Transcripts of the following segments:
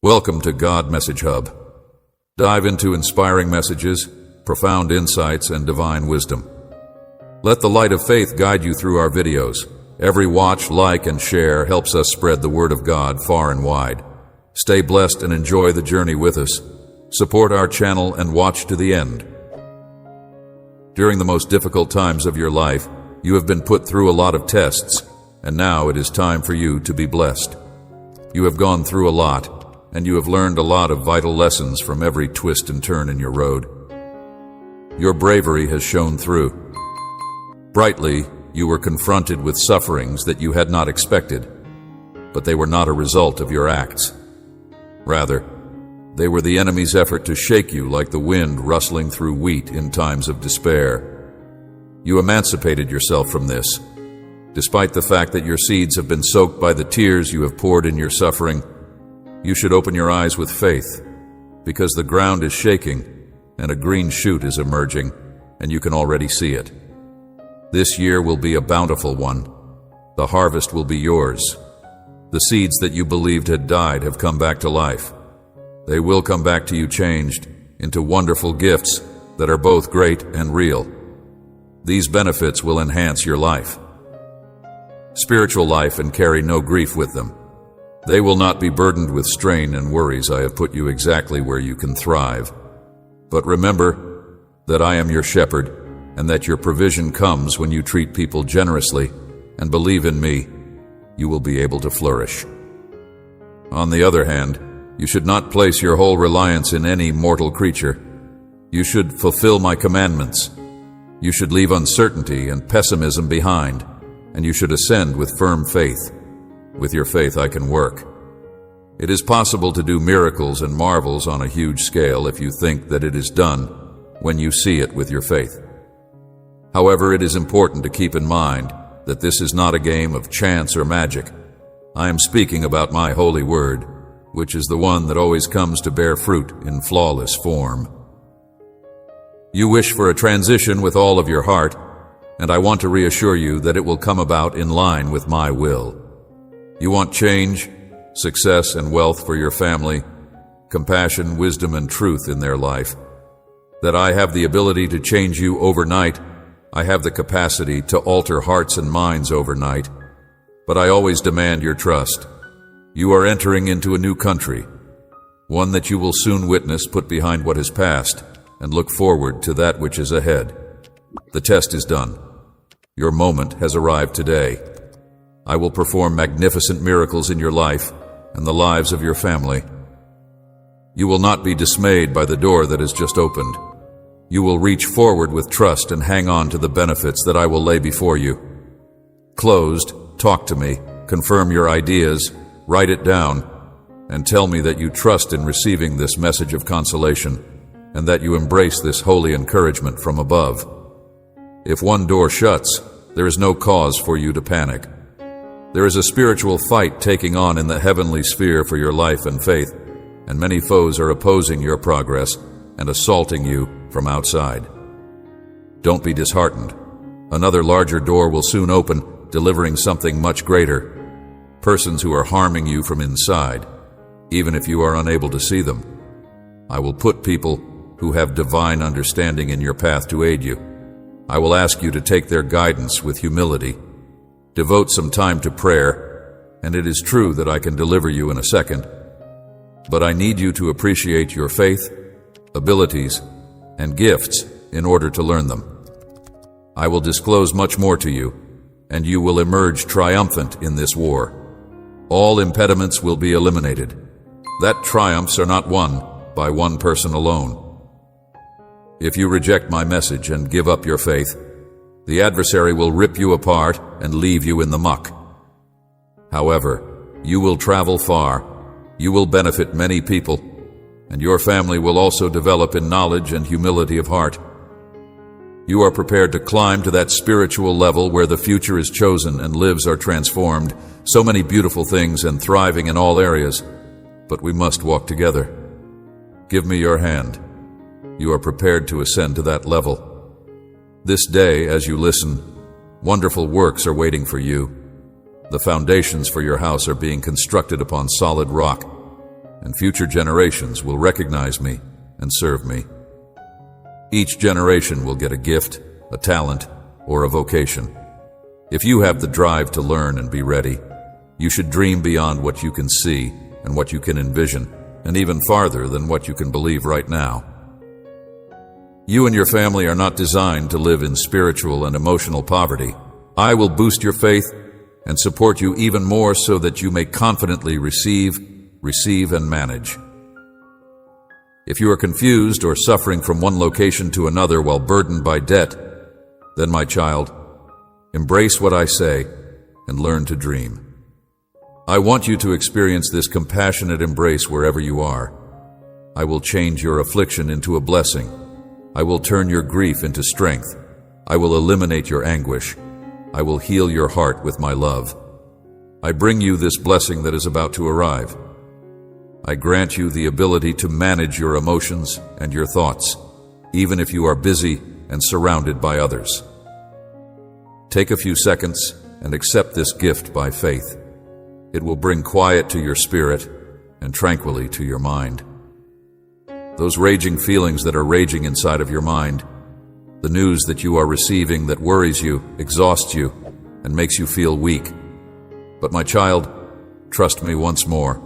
Welcome to God Message Hub. Dive into inspiring messages, profound insights, and divine wisdom. Let the light of faith guide you through our videos. Every watch, like, and share helps us spread the Word of God far and wide. Stay blessed and enjoy the journey with us. Support our channel and watch to the end. During the most difficult times of your life, you have been put through a lot of tests, and now it is time for you to be blessed. You have gone through a lot, and you have learned a lot of vital lessons from every twist and turn in your road. Your bravery has shone through. Brightly, you were confronted with sufferings that you had not expected, but they were not a result of your acts. Rather, they were the enemy's effort to shake you like the wind rustling through wheat in times of despair. You emancipated yourself from this. Despite the fact that your seeds have been soaked by the tears you have poured in your suffering, you should open your eyes with faith, because the ground is shaking and a green shoot is emerging, and you can already see it. This year will be a bountiful one. The harvest will be yours. The seeds that you believed had died have come back to life. They will come back to you changed into wonderful gifts that are both great and real. These benefits will enhance your life, spiritual life, and carry no grief with them. They will not be burdened with strain and worries. I have put you exactly where you can thrive. But remember that I am your shepherd, and that your provision comes when you treat people generously and believe in me. You will be able to flourish. On the other hand, you should not place your whole reliance in any mortal creature. You should fulfill my commandments. You should leave uncertainty and pessimism behind, and you should ascend with firm faith. With your faith I can work. It is possible to do miracles and marvels on a huge scale if you think that it is done when you see it with your faith. However, it is important to keep in mind that this is not a game of chance or magic. I am speaking about my holy word, which is the one that always comes to bear fruit in flawless form. You wish for a transition with all of your heart, and I want to reassure you that it will come about in line with my will. You want change, success, and wealth for your family, compassion, wisdom, and truth in their life. That I have the ability to change you overnight. I have the capacity to alter hearts and minds overnight, but I always demand your trust. You are entering into a new country, one that you will soon witness put behind what has passed and look forward to that which is ahead. The test is done. Your moment has arrived today. I will perform magnificent miracles in your life and the lives of your family. You will not be dismayed by the door that has just opened. You will reach forward with trust and hang on to the benefits that I will lay before you. Closed, talk to me, confirm your ideas, write it down, and tell me that you trust in receiving this message of consolation and that you embrace this holy encouragement from above. If one door shuts, there is no cause for you to panic. There is a spiritual fight taking on in the heavenly sphere for your life and faith, and many foes are opposing your progress and assaulting you from outside. Don't be disheartened. Another larger door will soon open, delivering something much greater. Persons who are harming you from inside, even if you are unable to see them. I will put people who have divine understanding in your path to aid you. I will ask you to take their guidance with humility. Devote some time to prayer, and it is true that I can deliver you in a second. But I need you to appreciate your faith, abilities, and gifts in order to learn them. I will disclose much more to you, and you will emerge triumphant in this war. All impediments will be eliminated. That triumphs are not won by one person alone. If you reject my message and give up your faith, the adversary will rip you apart and leave you in the muck. However, you will travel far, you will benefit many people, and your family will also develop in knowledge and humility of heart. You are prepared to climb to that spiritual level where the future is chosen and lives are transformed. So many beautiful things and thriving in all areas, but we must walk together. Give me your hand. You are prepared to ascend to that level. This day, as you listen, wonderful works are waiting for you. The foundations for your house are being constructed upon solid rock, and future generations will recognize me and serve me. Each generation will get a gift, a talent, or a vocation. If you have the drive to learn and be ready, you should dream beyond what you can see and what you can envision, and even farther than what you can believe right now. You and your family are not designed to live in spiritual and emotional poverty. I will boost your faith and support you even more so that you may confidently receive, and manage. If you are confused or suffering from one location to another while burdened by debt, then, my child, embrace what I say and learn to dream. I want you to experience this compassionate embrace wherever you are. I will change your affliction into a blessing. I will turn your grief into strength. I will eliminate your anguish. I will heal your heart with my love. I bring you this blessing that is about to arrive. I grant you the ability to manage your emotions and your thoughts, even if you are busy and surrounded by others. Take a few seconds and accept this gift by faith. It will bring quiet to your spirit and tranquility to your mind. Those raging feelings that are raging inside of your mind, the news that you are receiving that worries you, exhausts you, and makes you feel weak. But my child, trust me once more.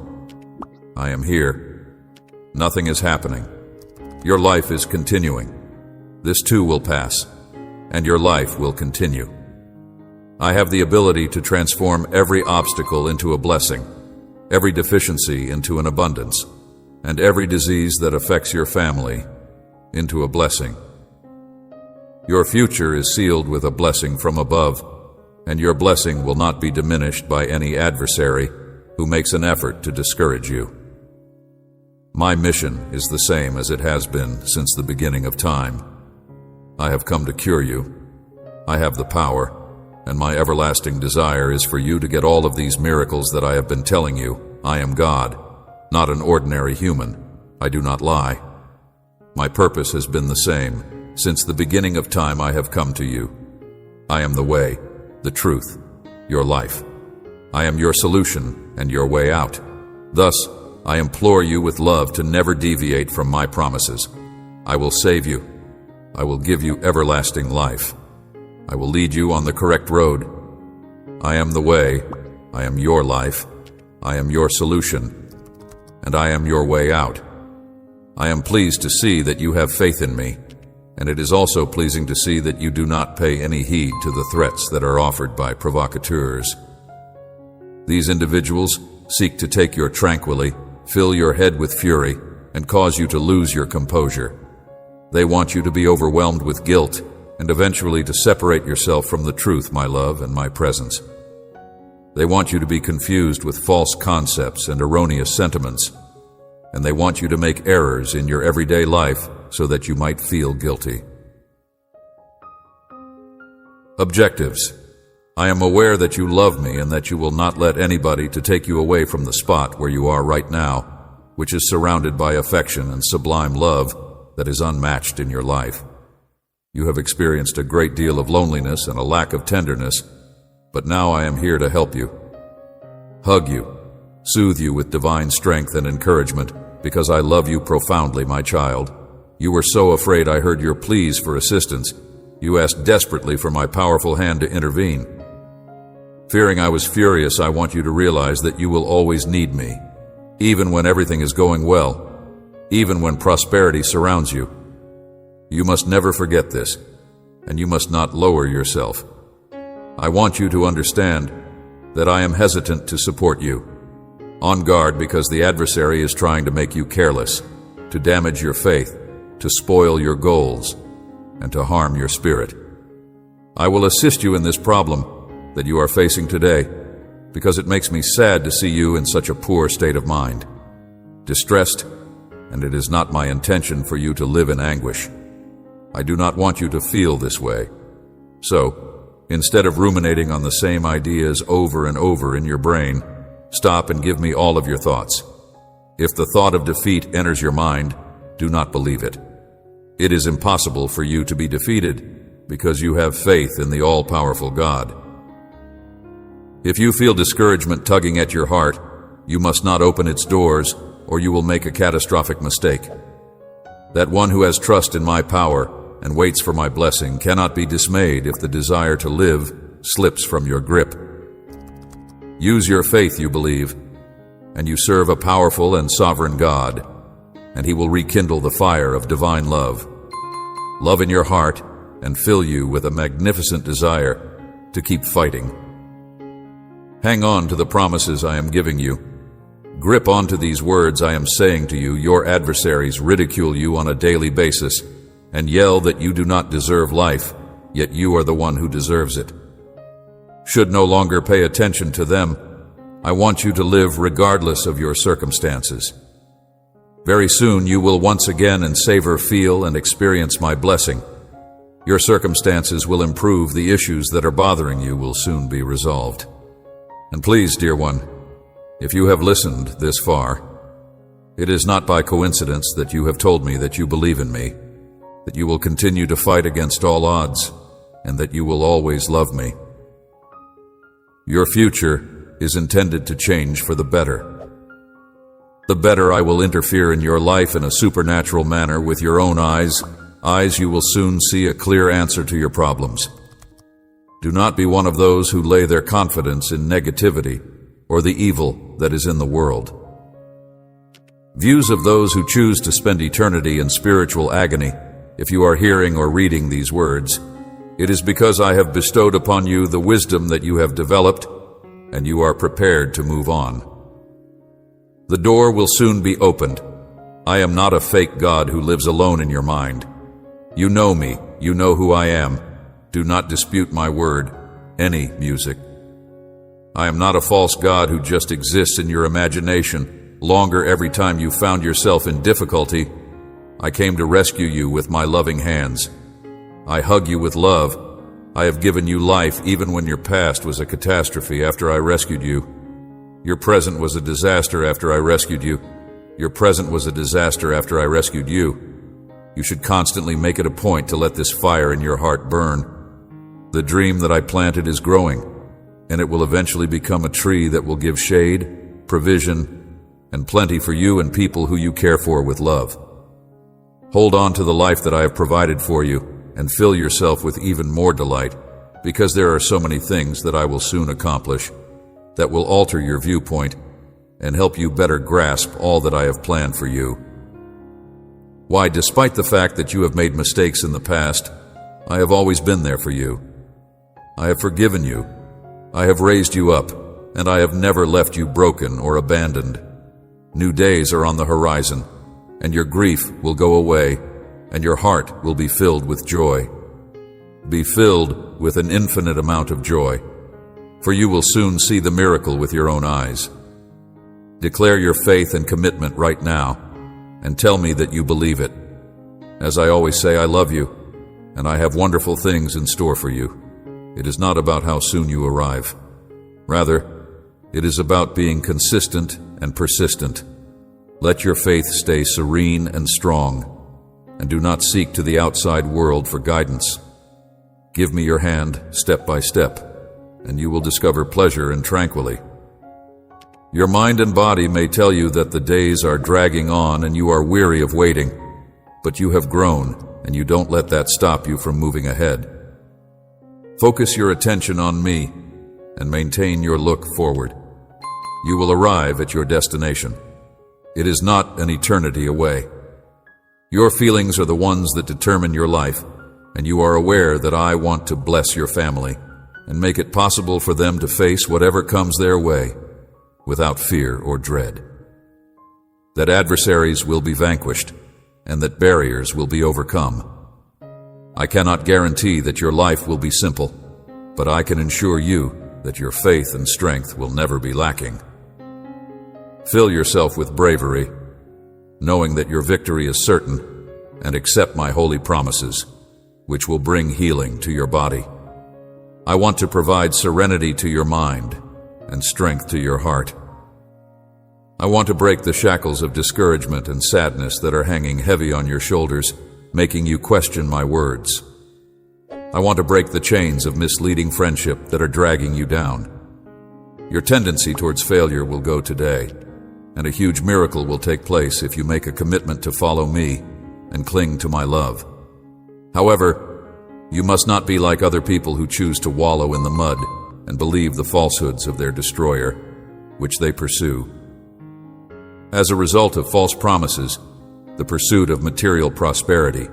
I am here. Nothing is happening. Your life is continuing. This too will pass, and your life will continue. I have the ability to transform every obstacle into a blessing, every deficiency into an abundance, and every disease that affects your family into a blessing. Your future is sealed with a blessing from above, and your blessing will not be diminished by any adversary who makes an effort to discourage you. My mission is the same as it has been since the beginning of time. I have come to cure you. I have the power, and my everlasting desire is for you to get all of these miracles that I have been telling you. I am God, not an ordinary human. I do not lie. My purpose has been the same. Since the beginning of time I have come to you. I am the way, the truth, your life. I am your solution and your way out. Thus, I implore you with love to never deviate from my promises. I will save you. I will give you everlasting life. I will lead you on the correct road. I am the way. I am your life. I am your solution. And I am your way out. I am pleased to see that you have faith in me, and it is also pleasing to see that you do not pay any heed to the threats that are offered by provocateurs. These individuals seek to take your tranquility, fill your head with fury, and cause you to lose your composure. They want you to be overwhelmed with guilt and eventually to separate yourself from the truth, my love, and my presence. They want you to be confused with false concepts and erroneous sentiments, and they want you to make errors in your everyday life so that you might feel guilty. Objectives. I am aware that you love me and that you will not let anybody to take you away from the spot where you are right now, which is surrounded by affection and sublime love that is unmatched in your life. You have experienced a great deal of loneliness and a lack of tenderness, but now I am here to help you. Hug you, soothe you with divine strength and encouragement, because I love you profoundly, my child. You were so afraid I heard your pleas for assistance. You asked desperately for my powerful hand to intervene. Fearing I was furious, I want you to realize that you will always need me, even when everything is going well, even when prosperity surrounds you. You must never forget this, and you must not lower yourself. I want you to understand that I am hesitant to support you, on guard because the adversary is trying to make you careless, to damage your faith, to spoil your goals, and to harm your spirit. I will assist you in this problem that you are facing today, because it makes me sad to see you in such a poor state of mind, distressed, and it is not my intention for you to live in anguish. I do not want you to feel this way. So, instead of ruminating on the same ideas over and over in your brain, stop and give me all of your thoughts. If the thought of defeat enters your mind, do not believe it. It is impossible for you to be defeated because you have faith in the all-powerful God. If you feel discouragement tugging at your heart, you must not open its doors or you will make a catastrophic mistake. That one who has trust in my power and waits for my blessing cannot be dismayed if the desire to live slips from your grip. Use your faith, you believe, and you serve a powerful and sovereign God, and He will rekindle the fire of divine love. Love in your heart and fill you with a magnificent desire to keep fighting. Hang on to the promises I am giving you. Grip onto these words I am saying to you. Your adversaries ridicule you on a daily basis and yell that you do not deserve life, yet you are the one who deserves it. Should no longer pay attention to them. I want you to live regardless of your circumstances. Very soon you will once again and savor, feel, and experience my blessing. Your circumstances will improve. The issues that are bothering you will soon be resolved. And please, dear one, if you have listened this far, it is not by coincidence that you have told me that you believe in me, that you will continue to fight against all odds, and that you will always love me. Your future is intended to change for the better. The better I will interfere in your life in a supernatural manner with your own eyes. You will soon see a clear answer to your problems. Do not be one of those who lay their confidence in negativity or the evil that is in the world. Views of those who choose to spend eternity in spiritual agony. If you are hearing or reading these words, it is because I have bestowed upon you the wisdom that you have developed, and you are prepared to move on. The door will soon be opened. I am not a fake God who lives alone in your mind. You know me. You know who I am. Do not dispute my word, any music. I am not a false God who just exists in your imagination. Longer every time you found yourself in difficulty, I came to rescue you with my loving hands. I hug you with love. I have given you life even when your past was a catastrophe after I rescued you. Your present was a disaster after I rescued you. Your present was a disaster after I rescued you. You should constantly make it a point to let this fire in your heart burn. The dream that I planted is growing, and it will eventually become a tree that will give shade, provision, and plenty for you and people who you care for with love. Hold on to the life that I have provided for you and fill yourself with even more delight, because there are so many things that I will soon accomplish that will alter your viewpoint and help you better grasp all that I have planned for you. Why, despite the fact that you have made mistakes in the past, I have always been there for you. I have forgiven you. I have raised you up, and I have never left you broken or abandoned. New days are on the horizon, and your grief will go away, and your heart will be filled with joy. Be filled with an infinite amount of joy, for you will soon see the miracle with your own eyes. Declare your faith and commitment right now, and tell me that you believe it. As I always say, I love you, and I have wonderful things in store for you. It is not about how soon you arrive. Rather, it is about being consistent and persistent. Let your faith stay serene and strong, and do not seek to the outside world for guidance. Give me your hand step by step, and you will discover pleasure and tranquility. Your mind and body may tell you that the days are dragging on and you are weary of waiting, but you have grown, and you don't let that stop you from moving ahead. Focus your attention on me and maintain your look forward. You will arrive at your destination. It is not an eternity away. Your feelings are the ones that determine your life, and you are aware that I want to bless your family and make it possible for them to face whatever comes their way without fear or dread. That adversaries will be vanquished and that barriers will be overcome. I cannot guarantee that your life will be simple, but I can assure you that your faith and strength will never be lacking. Fill yourself with bravery, knowing that your victory is certain, and accept my holy promises, which will bring healing to your body. I want to provide serenity to your mind and strength to your heart. I want to break the shackles of discouragement and sadness that are hanging heavy on your shoulders, making you question my words. I want to break the chains of misleading friendship that are dragging you down. Your tendency towards failure will go today, and a huge miracle will take place if you make a commitment to follow me and cling to my love. However, you must not be like other people who choose to wallow in the mud and believe the falsehoods of their destroyer, which they pursue. As a result of false promises, the pursuit of material prosperity,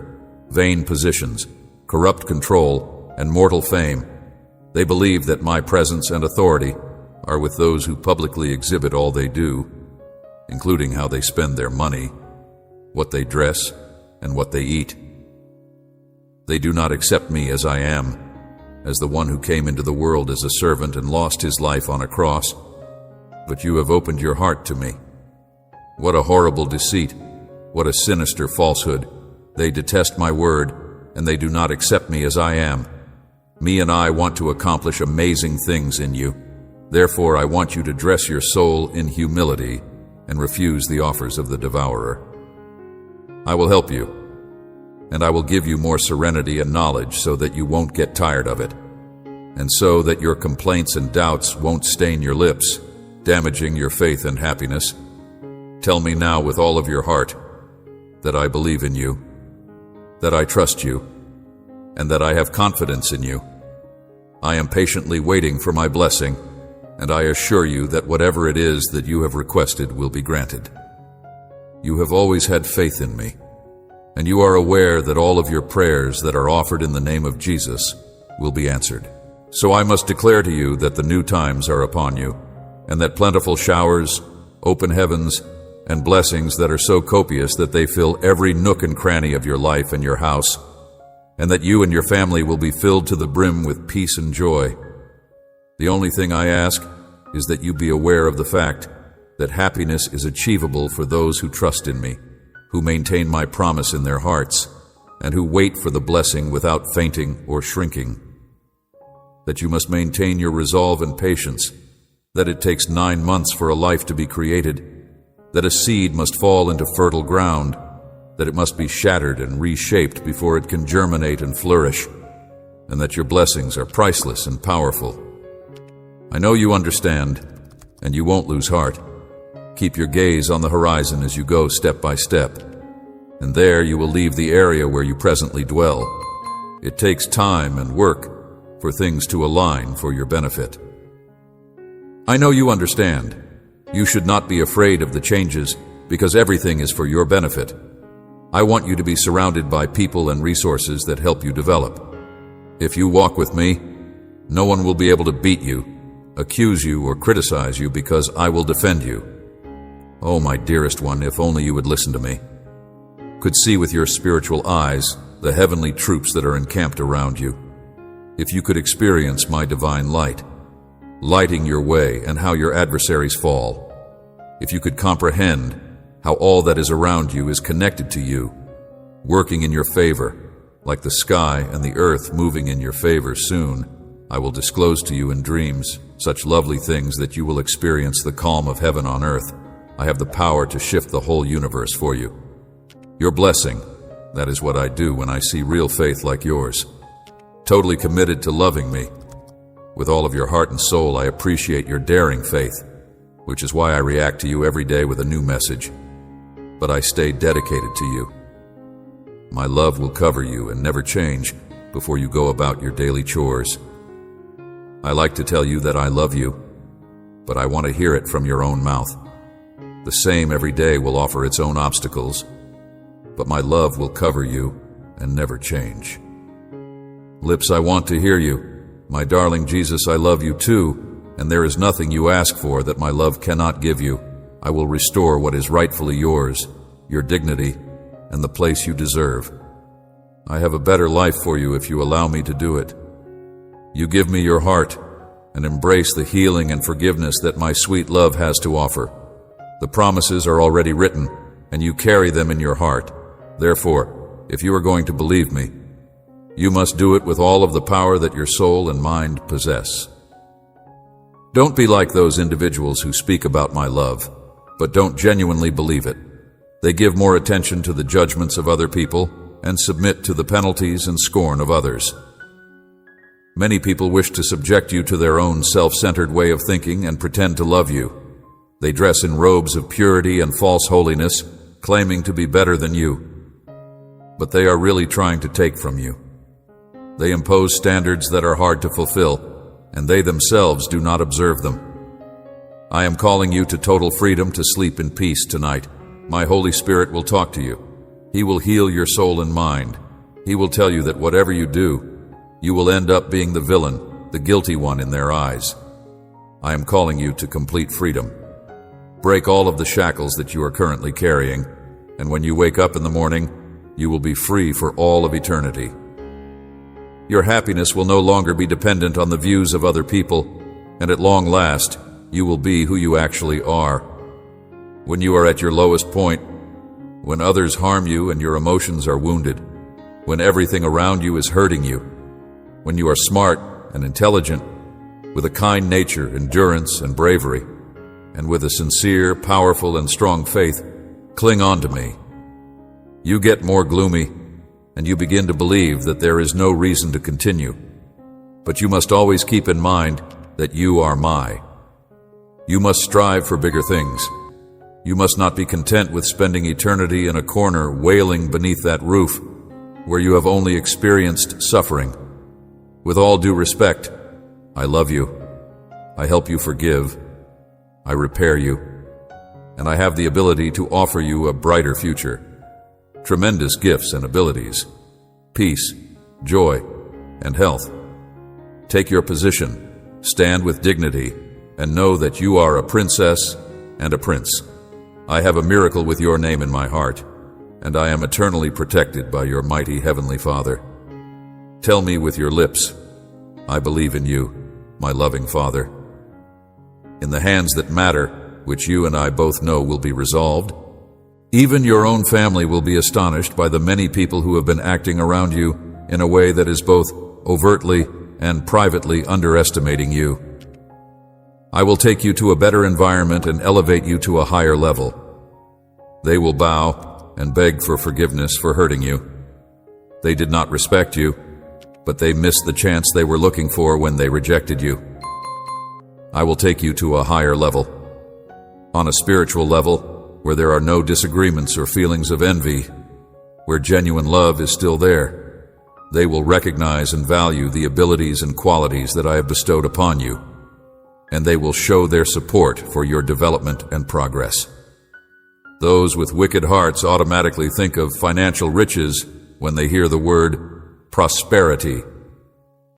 vain positions, corrupt control, and mortal fame, they believe that my presence and authority are with those who publicly exhibit all they do, including how they spend their money, what they dress, and what they eat. They do not accept me as I am, as the one who came into the world as a servant and lost his life on a cross, but you have opened your heart to me. What a horrible deceit, what a sinister falsehood. They detest my word, and they do not accept me as I am. Me and I want to accomplish amazing things in you. Therefore, I want you to dress your soul in humility and refuse the offers of the devourer. I will help you, and I will give you more serenity and knowledge so that you won't get tired of it, and so that your complaints and doubts won't stain your lips, damaging your faith and happiness. Tell me now with all of your heart that I believe in you, that I trust you, and that I have confidence in you. I am patiently waiting for my blessing, and I assure you that whatever it is that you have requested will be granted. You have always had faith in me, and you are aware that all of your prayers that are offered in the name of Jesus will be answered. So I must declare to you that the new times are upon you, and that plentiful showers, open heavens, and blessings that are so copious that they fill every nook and cranny of your life and your house, and that you and your family will be filled to the brim with peace and joy. The only thing I ask is that you be aware of the fact that happiness is achievable for those who trust in me, who maintain my promise in their hearts, and who wait for the blessing without fainting or shrinking. That you must maintain your resolve and patience, that it takes 9 months for a life to be created, that a seed must fall into fertile ground, that it must be shattered and reshaped before it can germinate and flourish, and that your blessings are priceless and powerful. I know you understand, and you won't lose heart. Keep your gaze on the horizon as you go step by step, and there you will leave the area where you presently dwell. It takes time and work for things to align for your benefit. I know you understand. You should not be afraid of the changes, because everything is for your benefit. I want you to be surrounded by people and resources that help you develop. If you walk with me, no one will be able to beat you, accuse you, or criticize you, because I will defend you. Oh, my dearest one, if only you would listen to me, could see with your spiritual eyes the heavenly troops that are encamped around you. If you could experience my divine light, lighting your way and how your adversaries fall. If you could comprehend how all that is around you is connected to you, working in your favor, like the sky and the earth moving in your favor soon, I will disclose to you in dreams such lovely things that you will experience the calm of heaven on earth. I have the power to shift the whole universe for you. Your blessing, that is what I do when I see real faith like yours, totally committed to loving me. With all of your heart and soul, I appreciate your daring faith, which is why I react to you every day with a new message. But I stay dedicated to you. My love will cover you and never change before you go about your daily chores. I like to tell you that I love you, but I want to hear it from your own mouth. The same every day will offer its own obstacles, but my love will cover you and never change. Lips, I want to hear you. My darling Jesus, I love you too, and there is nothing you ask for that my love cannot give you. I will restore what is rightfully yours, your dignity, and the place you deserve. I have a better life for you if you allow me to do it. You give me your heart and embrace the healing and forgiveness that my sweet love has to offer. The promises are already written, and you carry them in your heart. Therefore, if you are going to believe me, you must do it with all of the power that your soul and mind possess. Don't be like those individuals who speak about my love, but don't genuinely believe it. They give more attention to the judgments of other people and submit to the penalties and scorn of others. Many people wish to subject you to their own self-centered way of thinking and pretend to love you. They dress in robes of purity and false holiness, claiming to be better than you. But they are really trying to take from you. They impose standards that are hard to fulfill, and they themselves do not observe them. I am calling you to total freedom to sleep in peace tonight. My Holy Spirit will talk to you. He will heal your soul and mind. He will tell you that whatever you do, you will end up being the villain, the guilty one in their eyes. I am calling you to complete freedom. Break all of the shackles that you are currently carrying, and when you wake up in the morning, you will be free for all of eternity. Your happiness will no longer be dependent on the views of other people, and at long last, you will be who you actually are. When you are at your lowest point, when others harm you and your emotions are wounded, when everything around you is hurting you, when you are smart and intelligent, with a kind nature, endurance, and bravery, and with a sincere, powerful, and strong faith, cling on to me. You get more gloomy, and you begin to believe that there is no reason to continue. But you must always keep in mind that you are my. You must strive for bigger things. You must not be content with spending eternity in a corner wailing beneath that roof where you have only experienced suffering. With all due respect, I love you. I help you forgive. I repair you. And I have the ability to offer you a brighter future. Tremendous gifts and abilities. Peace, joy, and health. Take your position. Stand with dignity. And know that you are a princess and a prince. I have a miracle with your name in my heart, and I am eternally protected by your mighty Heavenly Father. Tell me with your lips, I believe in you, my loving Father. In the hands that matter, which you and I both know will be resolved, even your own family will be astonished by the many people who have been acting around you in a way that is both overtly and privately underestimating you. I will take you to a better environment and elevate you to a higher level. They will bow and beg for forgiveness for hurting you. They did not respect you, but they missed the chance they were looking for when they rejected you. I will take you to a higher level. On a spiritual level, where there are no disagreements or feelings of envy, where genuine love is still there, they will recognize and value the abilities and qualities that I have bestowed upon you, and they will show their support for your development and progress. Those with wicked hearts automatically think of financial riches when they hear the word prosperity.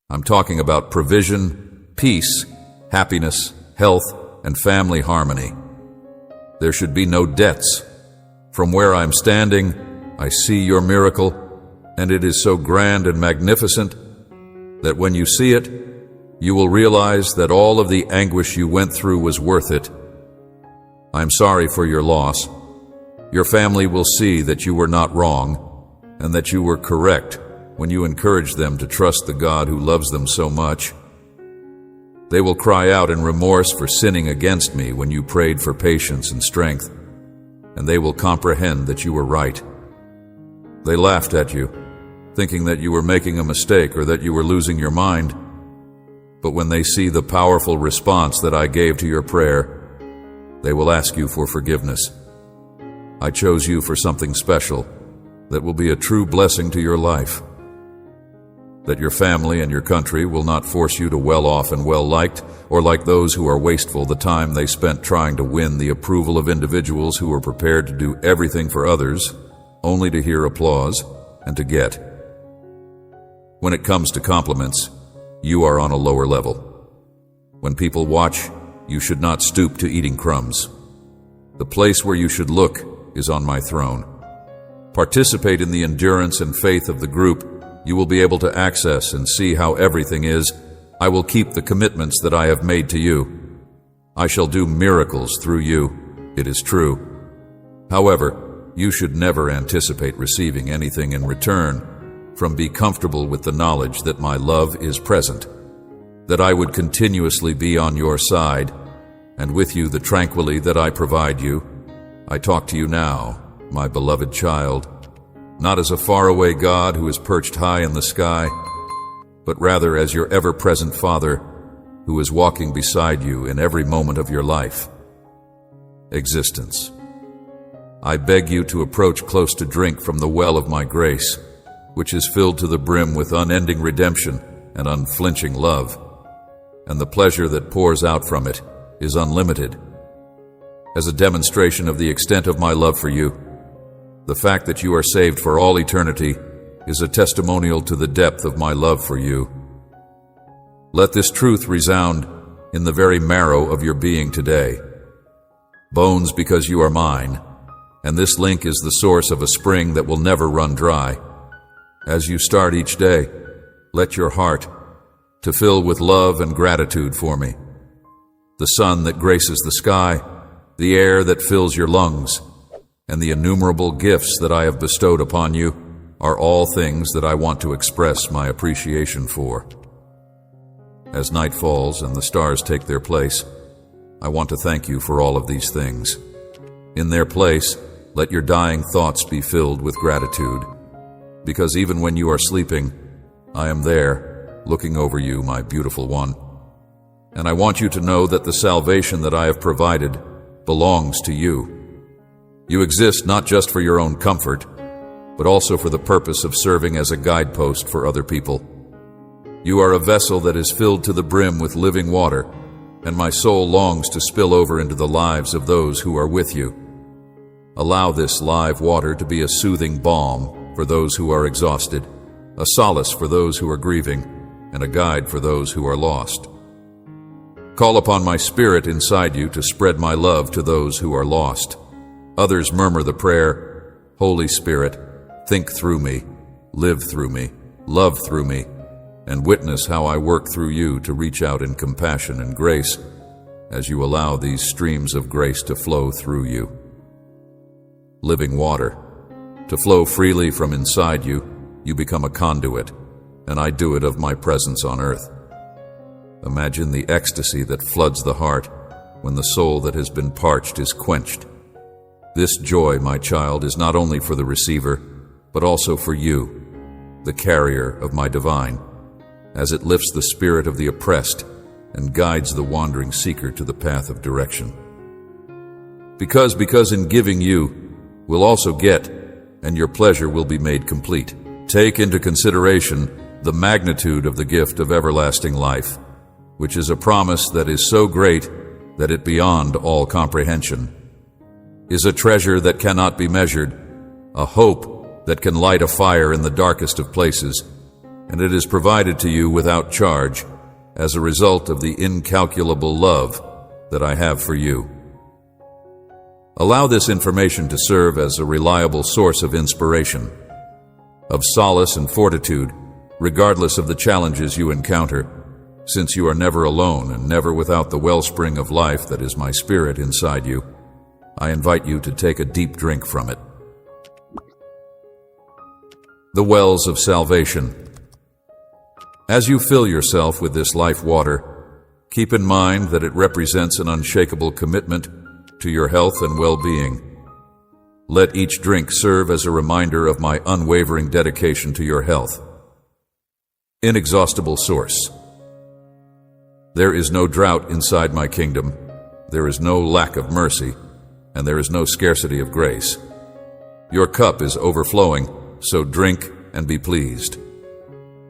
I'm talking about provision, peace, happiness, health, and family harmony. There should be no debts. From where I'm standing, I see your miracle, and it is so grand and magnificent that when you see it, you will realize that all of the anguish you went through was worth it. I'm sorry for your loss. Your family will see that you were not wrong and that you were correct when you encouraged them to trust the God who loves them so much. They will cry out in remorse for sinning against me when you prayed for patience and strength, and they will comprehend that you were right. They laughed at you, thinking that you were making a mistake or that you were losing your mind. But when they see the powerful response that I gave to your prayer, they will ask you for forgiveness. I chose you for something special that will be a true blessing to your life. That your family and your country will not force you to well off and well liked, or like those who are wasteful the time they spent trying to win the approval of individuals who are prepared to do everything for others, only to hear applause and to get. When it comes to compliments, you are on a lower level. When people watch, you should not stoop to eating crumbs. The place where you should look is on my throne. Participate in the endurance and faith of the group. You will be able to access and see how everything is. I will keep the commitments that I have made to you. I shall do miracles through you. It is true. However, you should never anticipate receiving anything in return. Be comfortable with the knowledge that my love is present, that I would continuously be on your side, and with you the tranquility that I provide you. I talk to you now, my beloved child, not as a faraway God who is perched high in the sky, but rather as your ever-present Father who is walking beside you in every moment of your life. existence. I beg you to approach close to drink from the well of my grace, which is filled to the brim with unending redemption and unflinching love, and the pleasure that pours out from it is unlimited. As a demonstration of the extent of my love for you, the fact that you are saved for all eternity is a testimonial to the depth of my love for you. Let this truth resound in the very marrow of your being today. Bones, because you are mine, and this link is the source of a spring that will never run dry. As you start each day, let your heart to fill with love and gratitude for me. The sun that graces the sky, the air that fills your lungs, and the innumerable gifts that I have bestowed upon you are all things that I want to express my appreciation for. As night falls and the stars take their place, I want to thank you for all of these things. In their place, let your dying thoughts be filled with gratitude, because even when you are sleeping, I am there, looking over you, my beautiful one. And I want you to know that the salvation that I have provided belongs to you. You exist not just for your own comfort, but also for the purpose of serving as a guidepost for other people. You are a vessel that is filled to the brim with living water, and my soul longs to spill over into the lives of those who are with you. Allow this live water to be a soothing balm for those who are exhausted, a solace for those who are grieving, and a guide for those who are lost. Call upon my spirit inside you to spread my love to those who are lost. Others murmur the prayer, Holy Spirit, think through me, live through me, love through me, and witness how I work through you to reach out in compassion and grace as you allow these streams of grace to flow through you. Living water, to flow freely from inside you, you become a conduit, and I do it of my presence on earth. Imagine the ecstasy that floods the heart when the soul that has been parched is quenched. This joy, my child, is not only for the receiver, but also for you, the carrier of my divine, as it lifts the spirit of the oppressed and guides the wandering seeker to the path of direction. Because in giving you will also get, and your pleasure will be made complete. Take into consideration the magnitude of the gift of everlasting life, which is a promise that is so great that it beyond all comprehension, is a treasure that cannot be measured, a hope that can light a fire in the darkest of places, and it is provided to you without charge as a result of the incalculable love that I have for you. Allow this information to serve as a reliable source of inspiration, of solace and fortitude, regardless of the challenges you encounter, since you are never alone and never without the wellspring of life that is my spirit inside you. I invite you to take a deep drink from it. The wells of salvation. As you fill yourself with this life water, keep in mind that it represents an unshakable commitment to your health and well-being. Let each drink serve as a reminder of my unwavering dedication to your health. Inexhaustible source. There is no drought inside my kingdom, there is no lack of mercy, and there is no scarcity of grace. Your cup is overflowing, so drink and be pleased.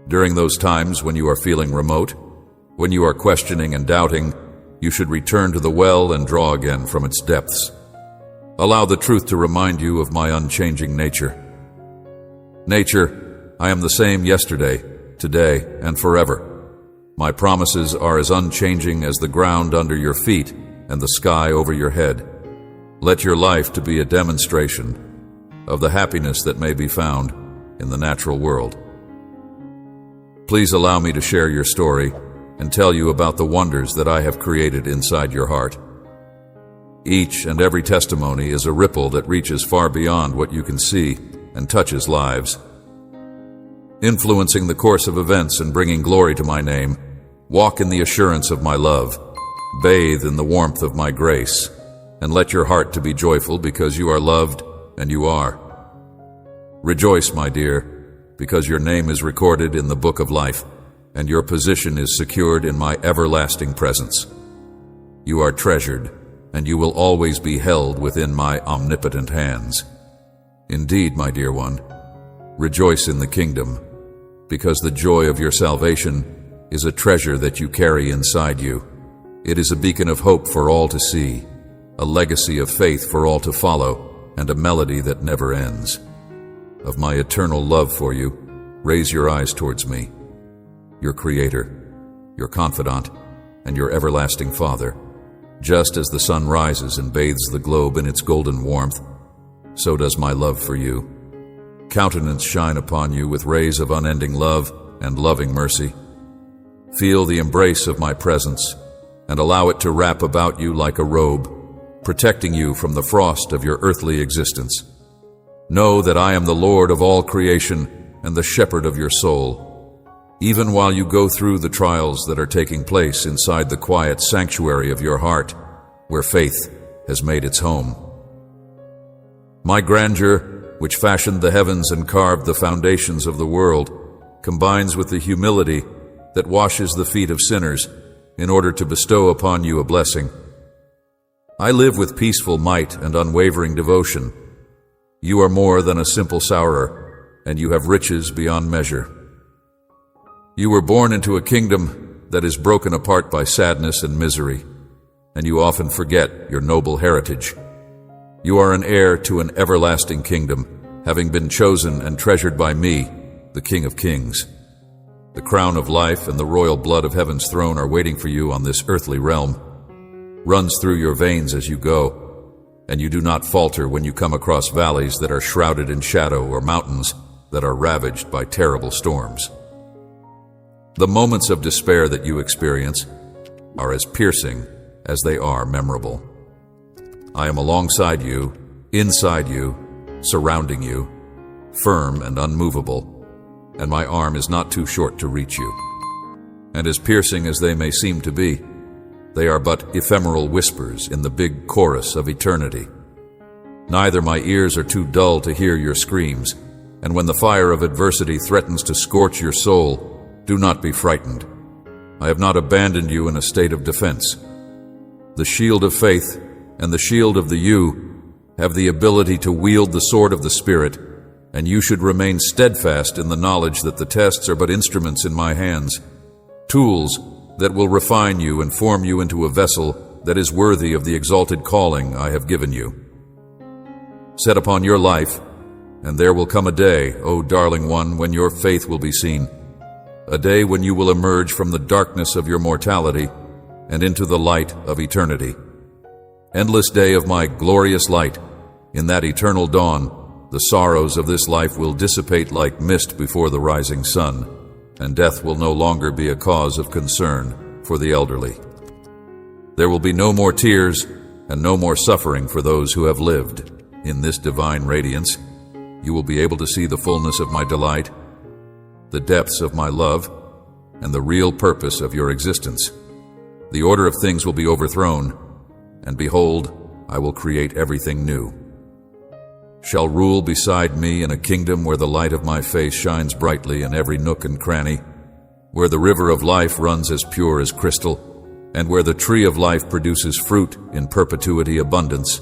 During those times when you are feeling remote, when you are questioning and doubting, you should return to the well and draw again from its depths. Allow the truth to remind you of my unchanging nature. Nature, I am the same yesterday, today, and forever. My promises are as unchanging as the ground under your feet and the sky over your head. Let your life to be a demonstration of the happiness that may be found in the natural world. Please allow me to share your story and tell you about the wonders that I have created inside your heart. Each and every testimony is a ripple that reaches far beyond what you can see and touches lives. Influencing the course of events and bringing glory to my name, walk in the assurance of my love, bathe in the warmth of my grace, and let your heart to be joyful because you are loved and you are. Rejoice, my dear, because your name is recorded in the book of life, and your position is secured in my everlasting presence. You are treasured, and you will always be held within my omnipotent hands. Indeed, my dear one, rejoice in the kingdom, because the joy of your salvation is a treasure that you carry inside you. It is a beacon of hope for all to see, a legacy of faith for all to follow, and a melody that never ends. Of my eternal love for you, raise your eyes towards me, your Creator, your confidant, and your everlasting Father. Just as the sun rises and bathes the globe in its golden warmth, so does my love for you. Countenance shine upon you with rays of unending love and loving mercy. Feel the embrace of my presence, and allow it to wrap about you like a robe, protecting you from the frost of your earthly existence. Know that I am the Lord of all creation and the shepherd of your soul. Even while you go through the trials that are taking place inside the quiet sanctuary of your heart, where faith has made its home. My grandeur, which fashioned the heavens and carved the foundations of the world, combines with the humility that washes the feet of sinners in order to bestow upon you a blessing. I live with peaceful might and unwavering devotion. You are more than a simple sourer, and you have riches beyond measure. You were born into a kingdom that is broken apart by sadness and misery, and you often forget your noble heritage. You are an heir to an everlasting kingdom, having been chosen and treasured by me, the King of Kings. The crown of life and the royal blood of heaven's throne are waiting for you on this earthly realm. Runs through your veins as you go, and you do not falter when you come across valleys that are shrouded in shadow or mountains that are ravaged by terrible storms. The moments of despair that you experience are as piercing as they are memorable. I am alongside you, inside you, surrounding you, firm and unmovable, and my arm is not too short to reach you. And as piercing as they may seem to be, they are but ephemeral whispers in the big chorus of eternity. Neither my ears are too dull to hear your screams, and when the fire of adversity threatens to scorch your soul, do not be frightened. I have not abandoned you in a state of defense. The shield of faith and the shield of the you have the ability to wield the sword of the Spirit, and you should remain steadfast in the knowledge that the tests are but instruments in my hands, tools that will refine you and form you into a vessel that is worthy of the exalted calling I have given you. Set upon your life, and there will come a day, O darling one, when your faith will be seen, a day when you will emerge from the darkness of your mortality and into the light of eternity. Endless day of my glorious light, in that eternal dawn, the sorrows of this life will dissipate like mist before the rising sun, and death will no longer be a cause of concern for the elderly. There will be no more tears and no more suffering for those who have lived. In this divine radiance, you will be able to see the fullness of my delight, the depths of my love, and the real purpose of your existence. The order of things will be overthrown, and behold, I will create everything new. Shall rule beside me in a kingdom where the light of my face shines brightly in every nook and cranny, where the river of life runs as pure as crystal, and where the tree of life produces fruit in perpetuity abundance.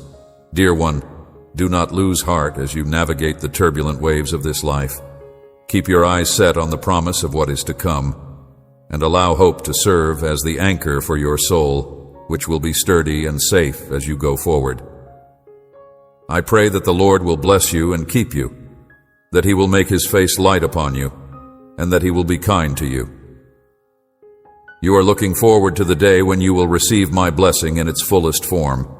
Dear one, do not lose heart as you navigate the turbulent waves of this life. Keep your eyes set on the promise of what is to come, and allow hope to serve as the anchor for your soul, which will be sturdy and safe as you go forward. I pray that the Lord will bless you and keep you, that he will make his face light upon you, and that he will be kind to you. You are looking forward to the day when you will receive my blessing in its fullest form.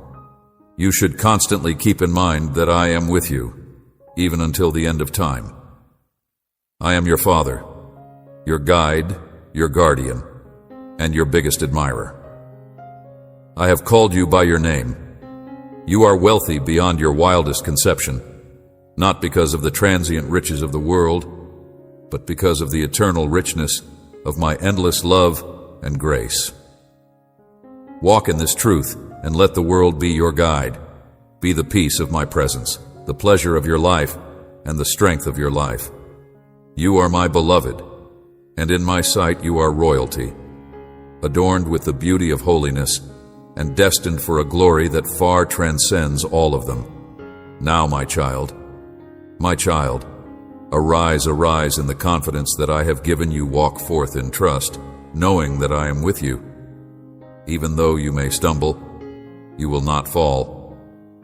You should constantly keep in mind that I am with you, even until the end of time. I am your Father, your guide, your guardian, and your biggest admirer. I have called you by your name. You are wealthy beyond your wildest conception, not because of the transient riches of the world, but because of the eternal richness of my endless love and grace. Walk in this truth and let the world be your guide. Be the peace of my presence, the pleasure of your life, and the strength of your life. You are my beloved, and in my sight you are royalty, adorned with the beauty of holiness and destined for a glory that far transcends all of them. Now, my child, arise, arise in the confidence that I have given you. Walk forth in trust, knowing that I am with you. Even though you may stumble, you will not fall,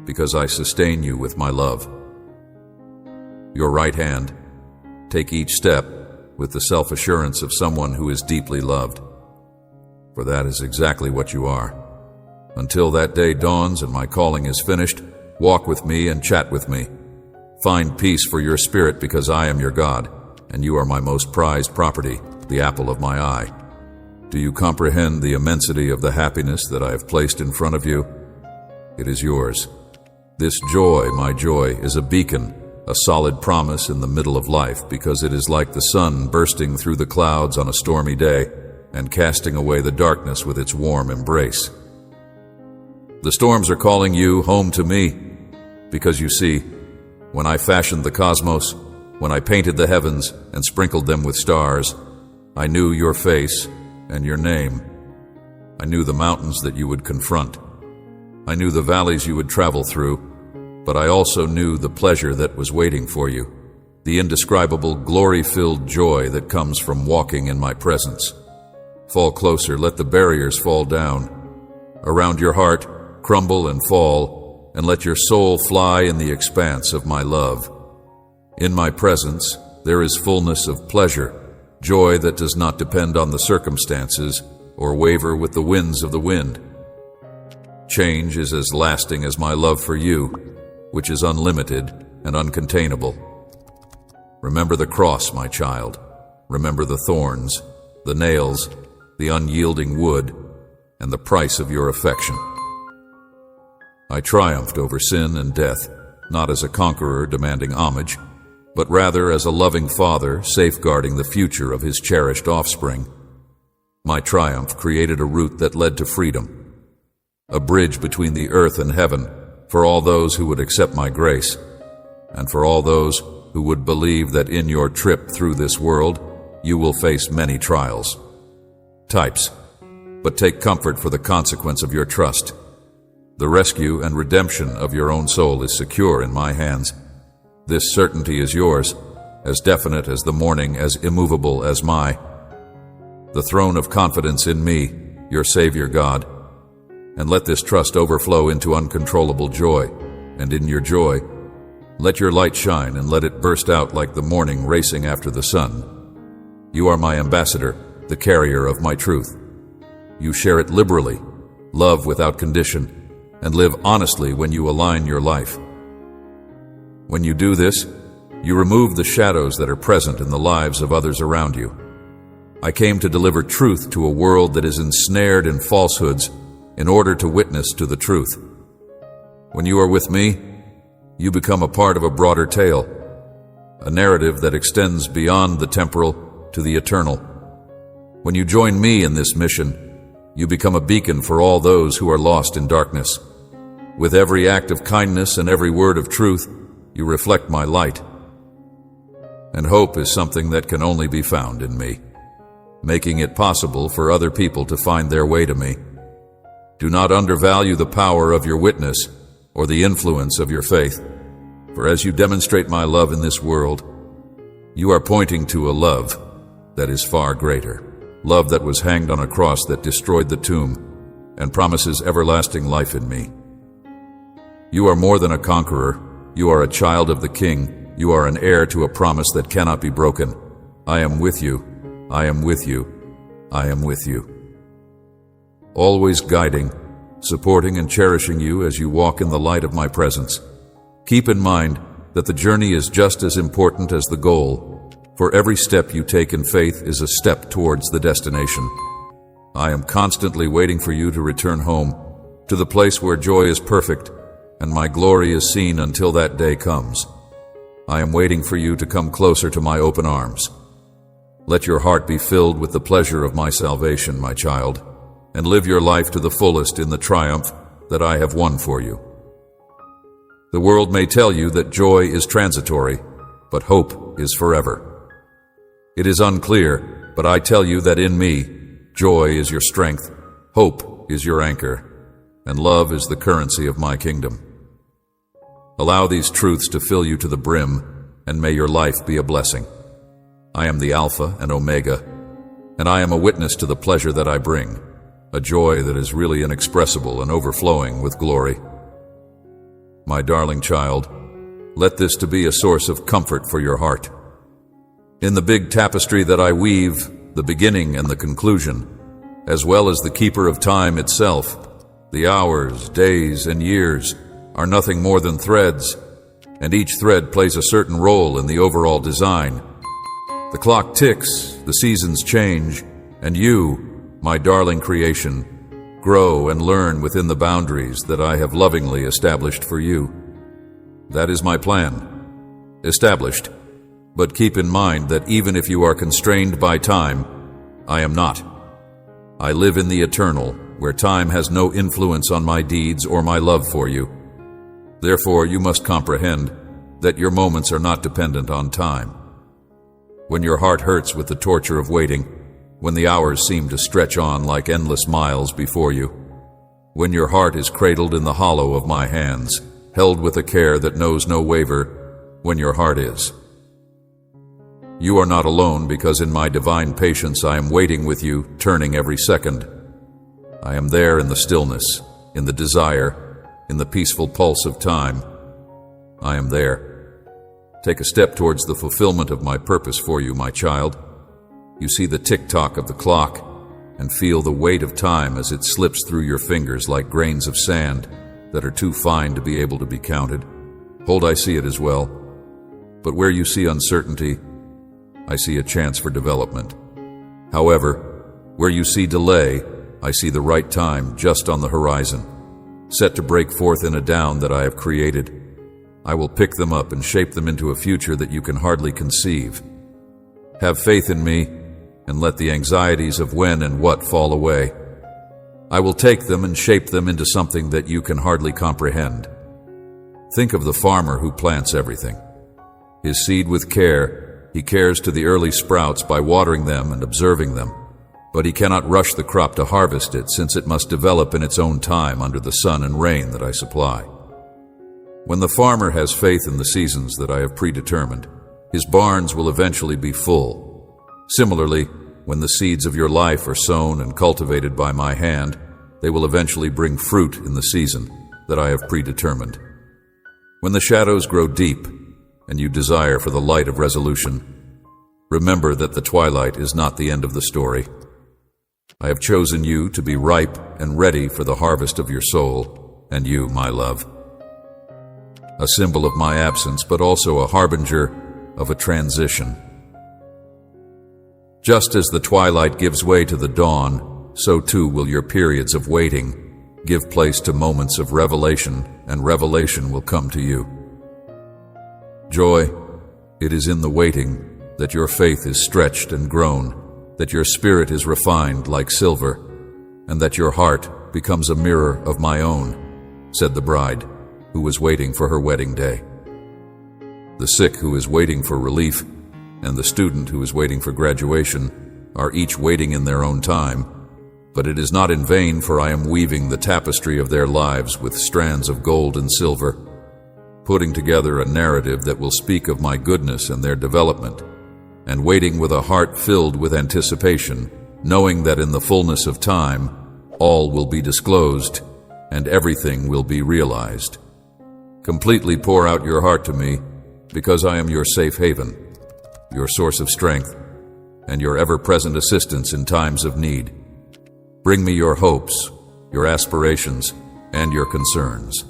because I sustain you with my love. Your right hand, take each step with the self-assurance of someone who is deeply loved, for that is exactly what you are. Until that day dawns and my calling is finished, walk with me and chat with me. Find peace for your spirit, because I am your God, and you are my most prized property, the apple of my eye. Do you comprehend the immensity of the happiness that I have placed in front of you? It is yours. This joy, my joy, is a beacon, a solid promise in the middle of life, because it is like the sun bursting through the clouds on a stormy day and casting away the darkness with its warm embrace. The storms are calling you home to me, because you see, when I fashioned the cosmos, when I painted the heavens and sprinkled them with stars, I knew your face and your name. I knew the mountains that you would confront. I knew the valleys you would travel through, but I also knew the pleasure that was waiting for you, the indescribable, glory-filled joy that comes from walking in my presence. Fall closer, let the barriers fall down. Around your heart, crumble and fall, and let your soul fly in the expanse of my love. In my presence, there is fullness of pleasure, joy that does not depend on the circumstances or waver with the winds of the wind. Change is as lasting as my love for you, which is unlimited and uncontainable. Remember the cross, my child. Remember the thorns, the nails, the unyielding wood, and the price of your affection. I triumphed over sin and death, not as a conqueror demanding homage, but rather as a loving father safeguarding the future of his cherished offspring. My triumph created a route that led to freedom, a bridge between the earth and heaven for all those who would accept my grace, and for all those who would believe that in your trip through this world you will face many trials. Types, but take comfort for the consequence of your trust. The rescue and redemption of your own soul is secure in my hands. This certainty is yours, as definite as the morning, as immovable as the throne of confidence in me, your Savior God. And let this trust overflow into uncontrollable joy, and in your joy, let your light shine and let it burst out like the morning racing after the sun. You are my ambassador, the carrier of my truth. You share it liberally, love without condition, and live honestly when you align your life. When you do this, you remove the shadows that are present in the lives of others around you. I came to deliver truth to a world that is ensnared in falsehoods in order to witness to the truth. When you are with me, you become a part of a broader tale, a narrative that extends beyond the temporal to the eternal. When you join me in this mission, you become a beacon for all those who are lost in darkness. With every act of kindness and every word of truth, you reflect my light. And hope is something that can only be found in me, making it possible for other people to find their way to me. Do not undervalue the power of your witness or the influence of your faith, for as you demonstrate my love in this world, you are pointing to a love that is far greater, love that was hanged on a cross that destroyed the tomb and promises everlasting life in me. You are more than a conqueror. You are a child of the King. You are an heir to a promise that cannot be broken. I am with you. I am with you. I am with you. Always guiding, supporting and cherishing you as you walk in the light of my presence. Keep in mind that the journey is just as important as the goal, for every step you take in faith is a step towards the destination. I am constantly waiting for you to return home, to the place where joy is perfect, and my glory is seen until that day comes. I am waiting for you to come closer to my open arms. Let your heart be filled with the pleasure of my salvation, my child, and live your life to the fullest in the triumph that I have won for you. The world may tell you that joy is transitory, but hope is forever. It is unclear, but I tell you that in me, joy is your strength, hope is your anchor, and love is the currency of my kingdom. Allow these truths to fill you to the brim, and may your life be a blessing. I am the Alpha and Omega, and I am a witness to the pleasure that I bring, a joy that is really inexpressible and overflowing with glory. My darling child, let this to be a source of comfort for your heart. In the big tapestry that I weave, the beginning and the conclusion, as well as the keeper of time itself, the hours, days, and years are nothing more than threads, and each thread plays a certain role in the overall design. The clock ticks, the seasons change, and you, my darling creation, grow and learn within the boundaries that I have lovingly established for you. That is my plan. Established, but keep in mind that even if you are constrained by time, I am not. I live in the eternal, where time has no influence on my deeds or my love for you. Therefore, you must comprehend that your moments are not dependent on time. When your heart hurts with the torture of waiting, when the hours seem to stretch on like endless miles before you, when your heart is cradled in the hollow of my hands, held with a care that knows no waver, when your heart is. You are not alone, because in my divine patience I am waiting with you, turning every second. I am there in the stillness, in the desire, in the peaceful pulse of time. I am there. Take a step towards the fulfillment of my purpose for you, my child. You see the tick-tock of the clock and feel the weight of time as it slips through your fingers like grains of sand that are too fine to be able to be counted. Hold, I see it as well. But where you see uncertainty, I see a chance for development. However, where you see delay, I see the right time just on the horizon, set to break forth in a down that I have created. I will pick them up and shape them into a future that you can hardly conceive. Have faith in me, and let the anxieties of when and what fall away. I will take them and shape them into something that you can hardly comprehend. Think of the farmer who plants everything. His seed with care, he cares to the early sprouts by watering them and observing them, but he cannot rush the crop to harvest it, since it must develop in its own time under the sun and rain that I supply. When the farmer has faith in the seasons that I have predetermined, his barns will eventually be full. Similarly, when the seeds of your life are sown and cultivated by my hand, they will eventually bring fruit in the season that I have predetermined. When the shadows grow deep and you desire for the light of resolution, remember that the twilight is not the end of the story. I have chosen you to be ripe and ready for the harvest of your soul, and you, my love. A symbol of my absence, but also a harbinger of a transition. Just as the twilight gives way to the dawn, so too will your periods of waiting give place to moments of revelation, and revelation will come to you. Joy, it is in the waiting that your faith is stretched and grown, that your spirit is refined like silver, and that your heart becomes a mirror of my own, said the bride, who was waiting for her wedding day. The sick who is waiting for relief, and the student who is waiting for graduation, are each waiting in their own time, but it is not in vain, for I am weaving the tapestry of their lives with strands of gold and silver, putting together a narrative that will speak of my goodness and their development, and waiting with a heart filled with anticipation, knowing that in the fullness of time, all will be disclosed, and everything will be realized. Completely pour out your heart to me, because I am your safe haven, your source of strength, and your ever-present assistance in times of need. Bring me your hopes, your aspirations, and your concerns.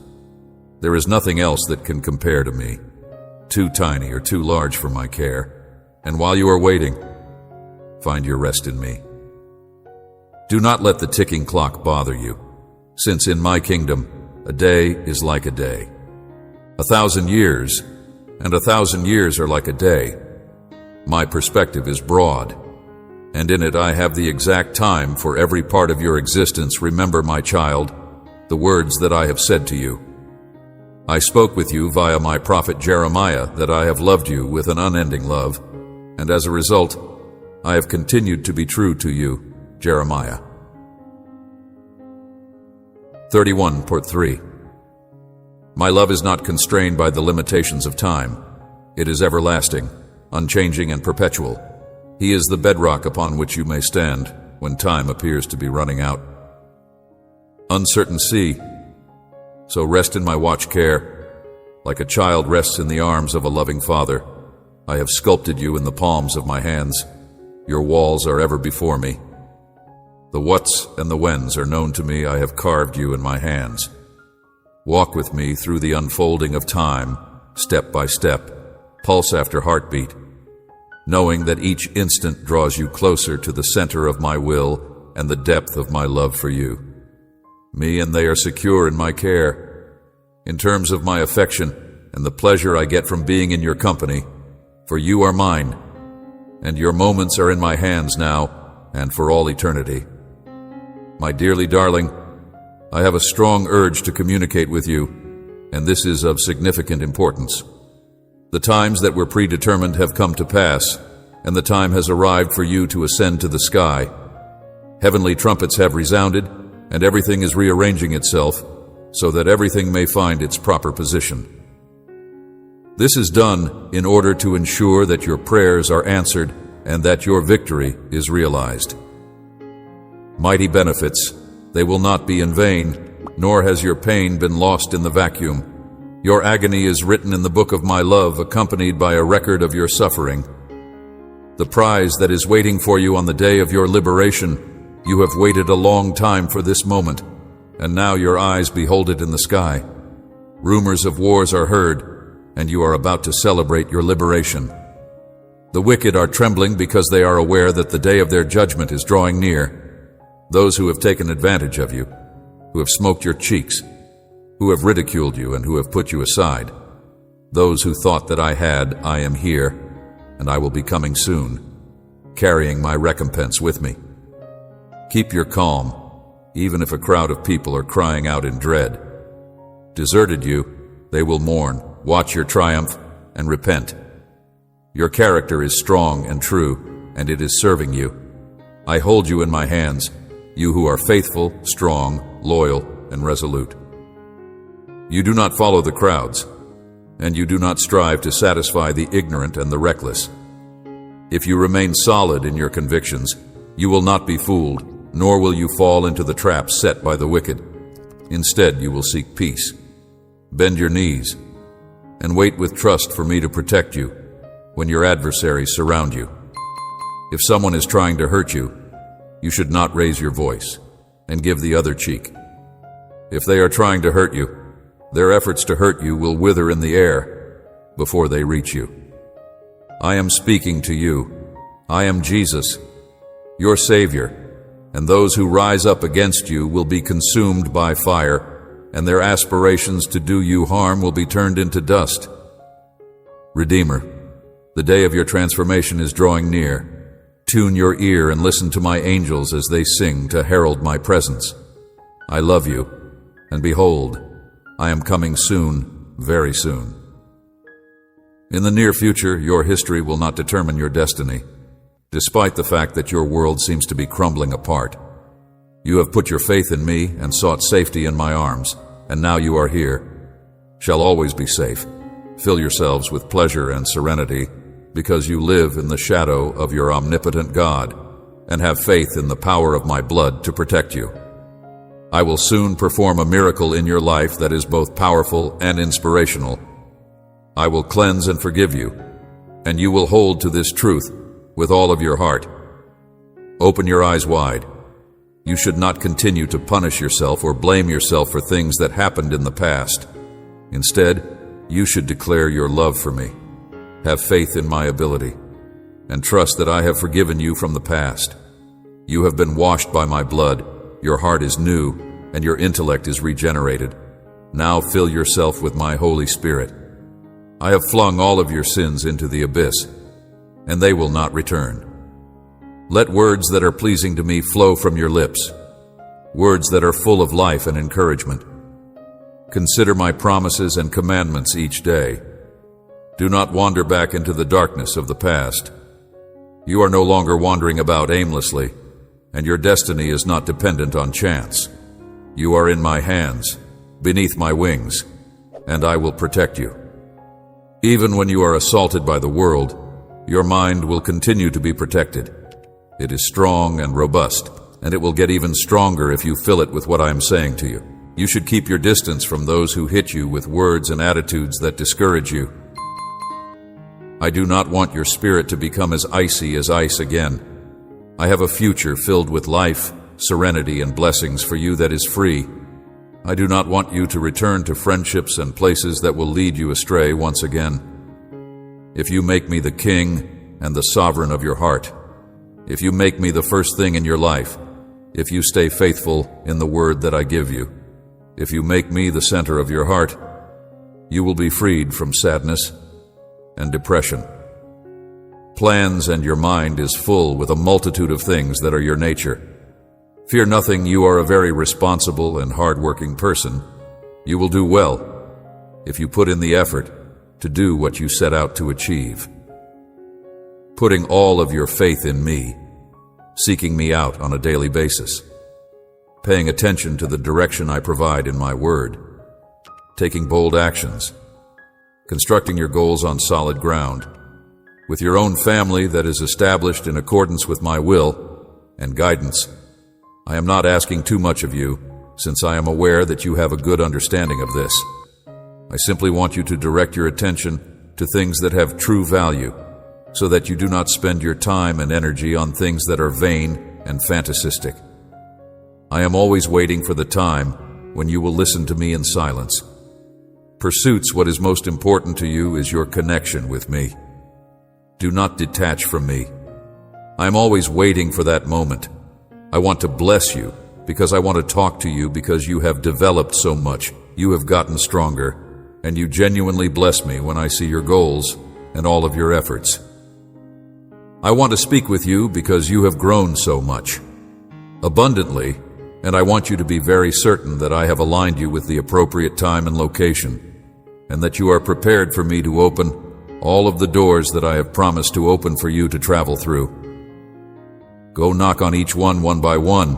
There is nothing else that can compare to me, too tiny or too large for my care, and while you are waiting, find your rest in me. Do not let the ticking clock bother you, since in my kingdom, a day is like a day. 1,000 years, and 1,000 years are like a day. My perspective is broad, and in it I have the exact time for every part of your existence. Remember, my child, the words that I have said to you. I spoke with you via my prophet Jeremiah that I have loved you with an unending love, and as a result, I have continued to be true to you, Jeremiah. 31:3. My love is not constrained by the limitations of time. It is everlasting, unchanging, and perpetual. He is the bedrock upon which you may stand when time appears to be running out. Uncertain sea, so rest in my watch care, like a child rests in the arms of a loving father. I have sculpted you in the palms of my hands. Your walls are ever before me. The whats and the whens are known to me. I have carved you in my hands. Walk with me through the unfolding of time, step by step, pulse after heartbeat, knowing that each instant draws you closer to the center of my will and the depth of my love for you. Me and they are secure in my care. In terms of my affection and the pleasure I get from being in your company, for you are mine, and your moments are in my hands now and for all eternity. My dearly darling, I have a strong urge to communicate with you, and this is of significant importance. The times that were predetermined have come to pass, and the time has arrived for you to ascend to the sky. Heavenly trumpets have resounded, and everything is rearranging itself so that everything may find its proper position. This is done in order to ensure that your prayers are answered and that your victory is realized. Mighty benefits, they will not be in vain, nor has your pain been lost in the vacuum. Your agony is written in the book of my love, accompanied by a record of your suffering. The prize that is waiting for you on the day of your liberation, you have waited a long time for this moment, and now your eyes behold it in the sky. Rumors of wars are heard, and you are about to celebrate your liberation. The wicked are trembling because they are aware that the day of their judgment is drawing near. Those who have taken advantage of you, who have smoked your cheeks, who have ridiculed you and who have put you aside. Those who thought that I am here, and I will be coming soon, carrying my recompense with me. Keep your calm, even if a crowd of people are crying out in dread. Deserted you, they will mourn, watch your triumph, and repent. Your character is strong and true, and it is serving you. I hold you in my hands, you who are faithful, strong, loyal, and resolute. You do not follow the crowds, and you do not strive to satisfy the ignorant and the reckless. If you remain solid in your convictions, you will not be fooled, nor will you fall into the traps set by the wicked. Instead, you will seek peace. Bend your knees, and wait with trust for me to protect you when your adversaries surround you. If someone is trying to hurt you, you should not raise your voice and give the other cheek. If they are trying to hurt you, their efforts to hurt you will wither in the air before they reach you. I am speaking to you. I am Jesus, your Savior, and those who rise up against you will be consumed by fire, and their aspirations to do you harm will be turned into dust. Redeemer, the day of your transformation is drawing near. Tune your ear and listen to my angels as they sing to herald my presence. I love you, and behold, I am coming soon, very soon. In the near future, your history will not determine your destiny, despite the fact that your world seems to be crumbling apart. You have put your faith in me and sought safety in my arms, and now you are here. Shall always be safe. Fill yourselves with pleasure and serenity, because you live in the shadow of your omnipotent God and have faith in the power of my blood to protect you. I will soon perform a miracle in your life that is both powerful and inspirational. I will cleanse and forgive you, and you will hold to this truth with all of your heart. Open your eyes wide. You should not continue to punish yourself or blame yourself for things that happened in the past. Instead, you should declare your love for me. Have faith in my ability, and trust that I have forgiven you from the past. You have been washed by my blood, your heart is new, and your intellect is regenerated. Now fill yourself with my Holy Spirit. I have flung all of your sins into the abyss, and they will not return. Let words that are pleasing to me flow from your lips, words that are full of life and encouragement. Consider my promises and commandments each day. Do not wander back into the darkness of the past. You are no longer wandering about aimlessly, and your destiny is not dependent on chance. You are in my hands, beneath my wings, and I will protect you. Even when you are assaulted by the world, your mind will continue to be protected. It is strong and robust, and it will get even stronger if you fill it with what I am saying to you. You should keep your distance from those who hit you with words and attitudes that discourage you. I do not want your spirit to become as icy as ice again. I have a future filled with life, serenity, and blessings for you that is free. I do not want you to return to friendships and places that will lead you astray once again. If you make me the king and the sovereign of your heart, if you make me the first thing in your life, if you stay faithful in the word that I give you, if you make me the center of your heart, you will be freed from sadness and depression. Plans, and your mind is full with a multitude of things that are your nature. Fear nothing, you are a very responsible and hard-working person. You will do well if you put in the effort to do what you set out to achieve. Putting all of your faith in me, seeking me out on a daily basis, paying attention to the direction I provide in my word, taking bold actions, constructing your goals on solid ground, with your own family that is established in accordance with my will and guidance. I am not asking too much of you, since I am aware that you have a good understanding of this. I simply want you to direct your attention to things that have true value, so that you do not spend your time and energy on things that are vain and fantasistic. I am always waiting for the time when you will listen to me in silence. Pursuits, what is most important to you is your connection with me. Do not detach from me. I am always waiting for that moment. I want to bless you because I want to talk to you because you have developed so much. You have gotten stronger, and you genuinely bless me when I see your goals and all of your efforts. I want to speak with you because you have grown so much, abundantly, and I want you to be very certain that I have aligned you with the appropriate time and location, and that you are prepared for me to open all of the doors that I have promised to open for you to travel through. Go knock on each one by one.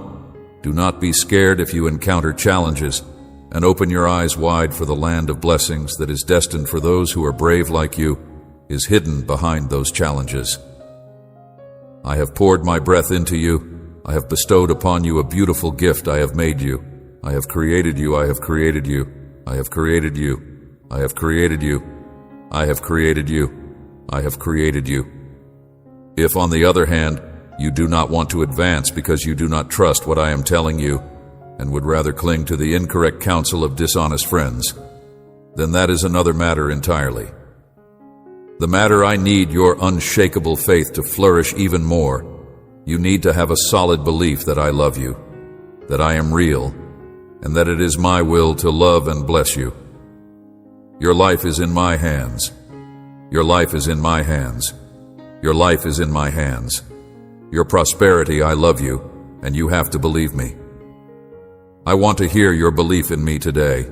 Do not be scared if you encounter challenges, and open your eyes wide, for the land of blessings that is destined for those who are brave like you is hidden behind those challenges. I have poured my breath into you. I have bestowed upon you a beautiful gift. I have made you. I have created you. I have created you. I have created you. I have created you. I have created you. I have created you. If, on the other hand, you do not want to advance because you do not trust what I am telling you and would rather cling to the incorrect counsel of dishonest friends, then that is another matter entirely. The matter I need your unshakable faith to flourish even more. You need to have a solid belief that I love you, that I am real, and that it is my will to love and bless you. Your life is in my hands. Your life is in my hands. Your life is in my hands. Your prosperity, I love you, and you have to believe me. I want to hear your belief in me today.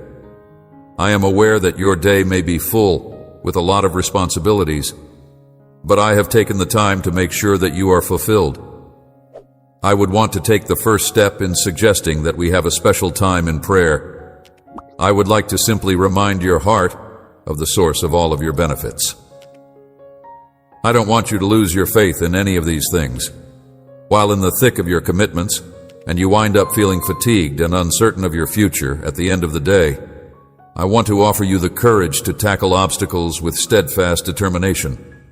I am aware that your day may be full with a lot of responsibilities, but I have taken the time to make sure that you are fulfilled. I would want to take the first step in suggesting that we have a special time in prayer. I would like to simply remind your heart of the source of all of your benefits. I don't want you to lose your faith in any of these things. While in the thick of your commitments, and you wind up feeling fatigued and uncertain of your future at the end of the day, I want to offer you the courage to tackle obstacles with steadfast determination.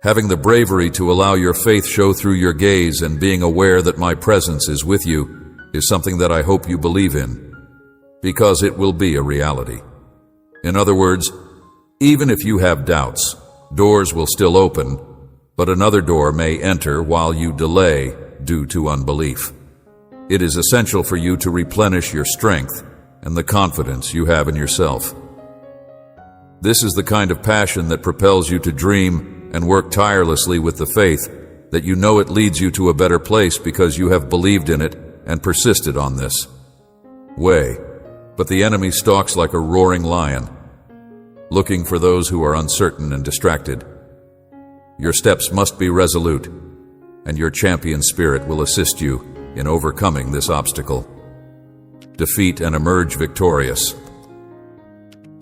Having the bravery to allow your faith show through your gaze and being aware that my presence is with you is something that I hope you believe in, because it will be a reality. In other words, even if you have doubts, doors will still open, but another door may enter while you delay due to unbelief. It is essential for you to replenish your strength and the confidence you have in yourself. This is the kind of passion that propels you to dream and work tirelessly with the faith that you know it leads you to a better place because you have believed in it and persisted on this way. But the enemy stalks like a roaring lion, looking for those who are uncertain and distracted. Your steps must be resolute, and your champion spirit will assist you in overcoming this obstacle. defeat and emerge victorious.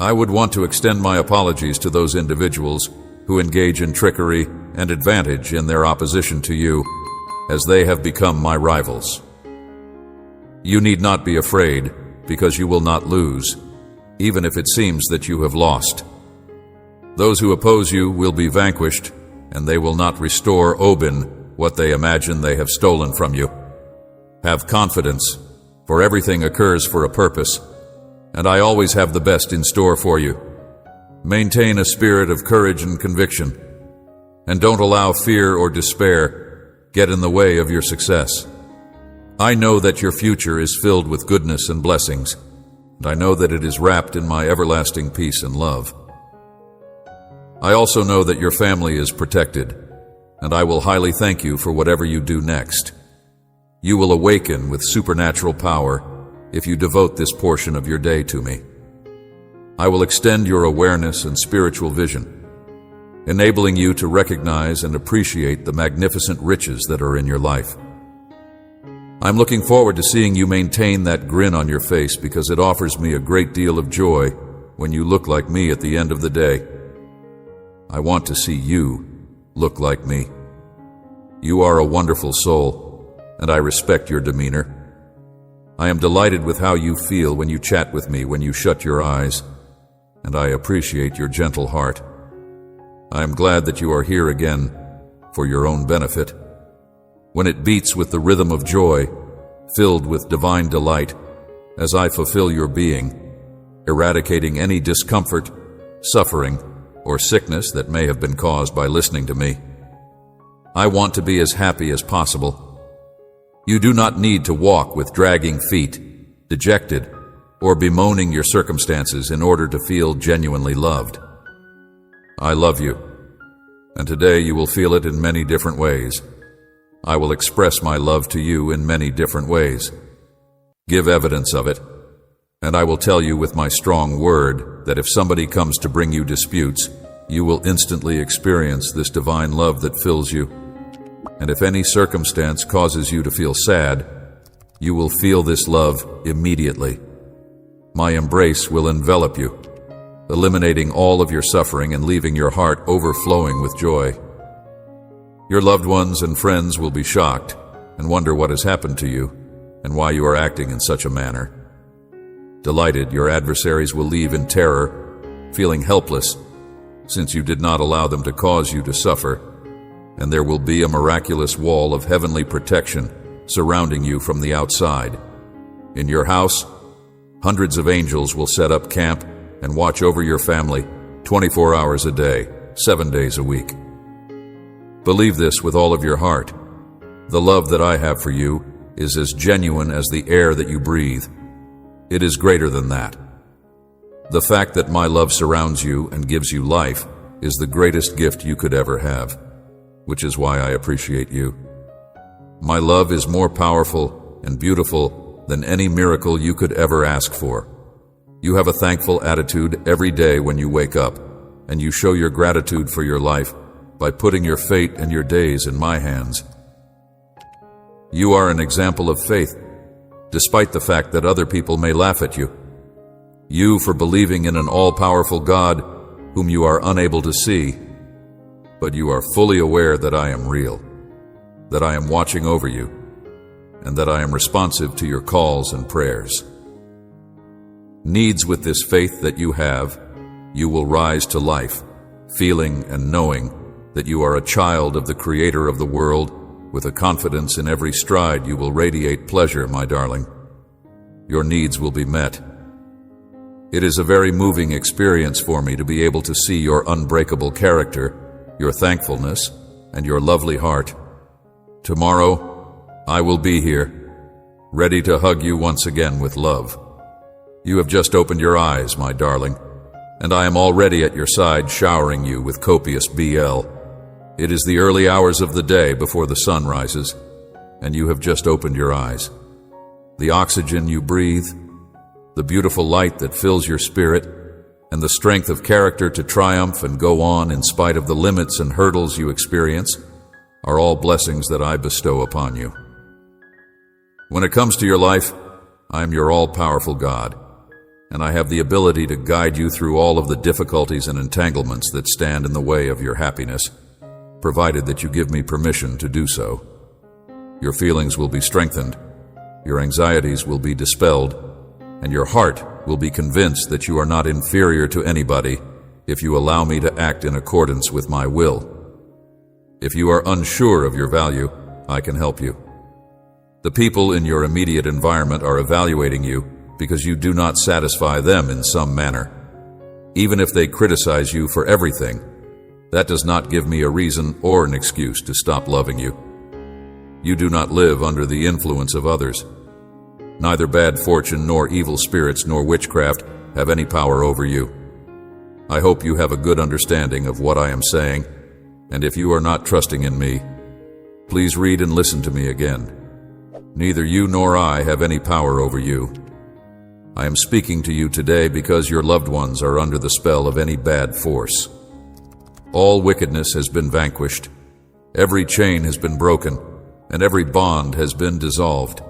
I would want to extend my apologies to those individuals who engage in trickery and advantage in their opposition to you, as they have become my rivals. You need not be afraid, because you will not lose, even if it seems that you have lost. Those who oppose you will be vanquished, and they will not restore Obin what they imagine they have stolen from you. Have confidence, for everything occurs for a purpose, and I always have the best in store for you. Maintain a spirit of courage and conviction, and don't allow fear or despair get in the way of your success. I know that your future is filled with goodness and blessings, and I know that it is wrapped in my everlasting peace and love. I also know that your family is protected, and I will highly thank you for whatever you do next. You will awaken with supernatural power if you devote this portion of your day to me. I will extend your awareness and spiritual vision, enabling you to recognize and appreciate the magnificent riches that are in your life. I'm looking forward to seeing you maintain that grin on your face, because it offers me a great deal of joy when you look like me at the end of the day. I want to see you look like me. You are a wonderful soul, and I respect your demeanor. I am delighted with how you feel when you chat with me when you shut your eyes, and I appreciate your gentle heart. I am glad that you are here again for your own benefit. When it beats with the rhythm of joy, filled with divine delight, as I fulfill your being, eradicating any discomfort, suffering, or sickness that may have been caused by listening to me. I want to be as happy as possible. You do not need to walk with dragging feet, dejected, or bemoaning your circumstances in order to feel genuinely loved. I love you, and today you will feel it in many different ways. I will express my love to you in many different ways. Give evidence of it, and I will tell you with my strong word that if somebody comes to bring you disputes, you will instantly experience this divine love that fills you. And if any circumstance causes you to feel sad, you will feel this love immediately. My embrace will envelop you, eliminating all of your suffering and leaving your heart overflowing with joy. Your loved ones and friends will be shocked and wonder what has happened to you and why you are acting in such a manner. Delighted, your adversaries will leave in terror, feeling helpless, since you did not allow them to cause you to suffer, and there will be a miraculous wall of heavenly protection surrounding you from the outside. In your house, hundreds of angels will set up camp and watch over your family 24 hours a day, 7 days a week. Believe this with all of your heart. The love that I have for you is as genuine as the air that you breathe. It is greater than that. The fact that my love surrounds you and gives you life is the greatest gift you could ever have, which is why I appreciate you. My love is more powerful and beautiful than any miracle you could ever ask for. You have a thankful attitude every day when you wake up, and you show your gratitude for your life by putting your fate and your days in my hands. You are an example of faith, despite the fact that other people may laugh at you. You for believing in an all-powerful God whom you are unable to see, but you are fully aware that I am real, that I am watching over you, and that I am responsive to your calls and prayers. Needs with this faith that you have, you will rise to life, feeling and knowing that you are a child of the Creator of the world. With a confidence in every stride, you will radiate pleasure, my darling. Your needs will be met. It is a very moving experience for me to be able to see your unbreakable character, your thankfulness, and your lovely heart. Tomorrow, I will be here, ready to hug you once again with love. You have just opened your eyes, my darling, and I am already at your side showering you with copious BL. It is the early hours of the day before the sun rises, and you have just opened your eyes. The oxygen you breathe, the beautiful light that fills your spirit, and the strength of character to triumph and go on in spite of the limits and hurdles you experience are all blessings that I bestow upon you. When it comes to your life, I am your all-powerful God, and I have the ability to guide you through all of the difficulties and entanglements that stand in the way of your happiness, provided that you give me permission to do so. Your feelings will be strengthened, your anxieties will be dispelled, and your heart will be convinced that you are not inferior to anybody if you allow me to act in accordance with my will. If you are unsure of your value, I can help you. The people in your immediate environment are evaluating you because you do not satisfy them in some manner. Even if they criticize you for everything, that does not give me a reason or an excuse to stop loving you. You do not live under the influence of others. Neither bad fortune nor evil spirits nor witchcraft have any power over you. I hope you have a good understanding of what I am saying, and if you are not trusting in me, please read and listen to me again. Neither you nor I have any power over you. I am speaking to you today because your loved ones are under the spell of any bad force. All wickedness has been vanquished, every chain has been broken, and every bond has been dissolved.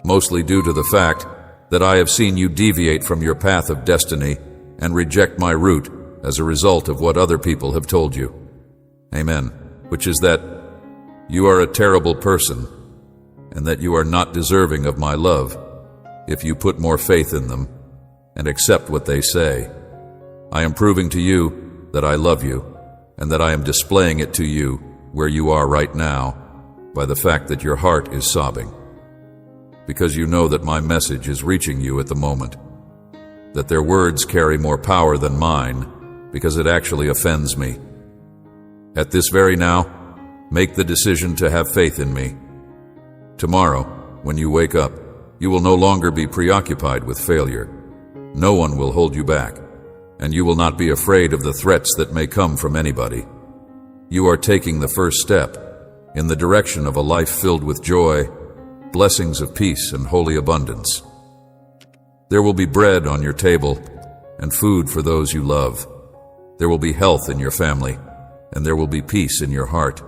Mostly due to the fact that I have seen you deviate from your path of destiny and reject my route as a result of what other people have told you. Amen. Which is that you are a terrible person and that you are not deserving of my love if you put more faith in them and accept what they say. I am proving to you that I love you and that I am displaying it to you where you are right now by the fact that your heart is sobbing, because you know that my message is reaching you at the moment, that their words carry more power than mine because it actually offends me. At this very now, make the decision to have faith in me. Tomorrow, when you wake up, you will no longer be preoccupied with failure. No one will hold you back, and you will not be afraid of the threats that may come from anybody. You are taking the first step in the direction of a life filled with joy, blessings of peace and holy abundance. There will be bread on your table and food for those you love. There will be health in your family, and there will be peace in your heart.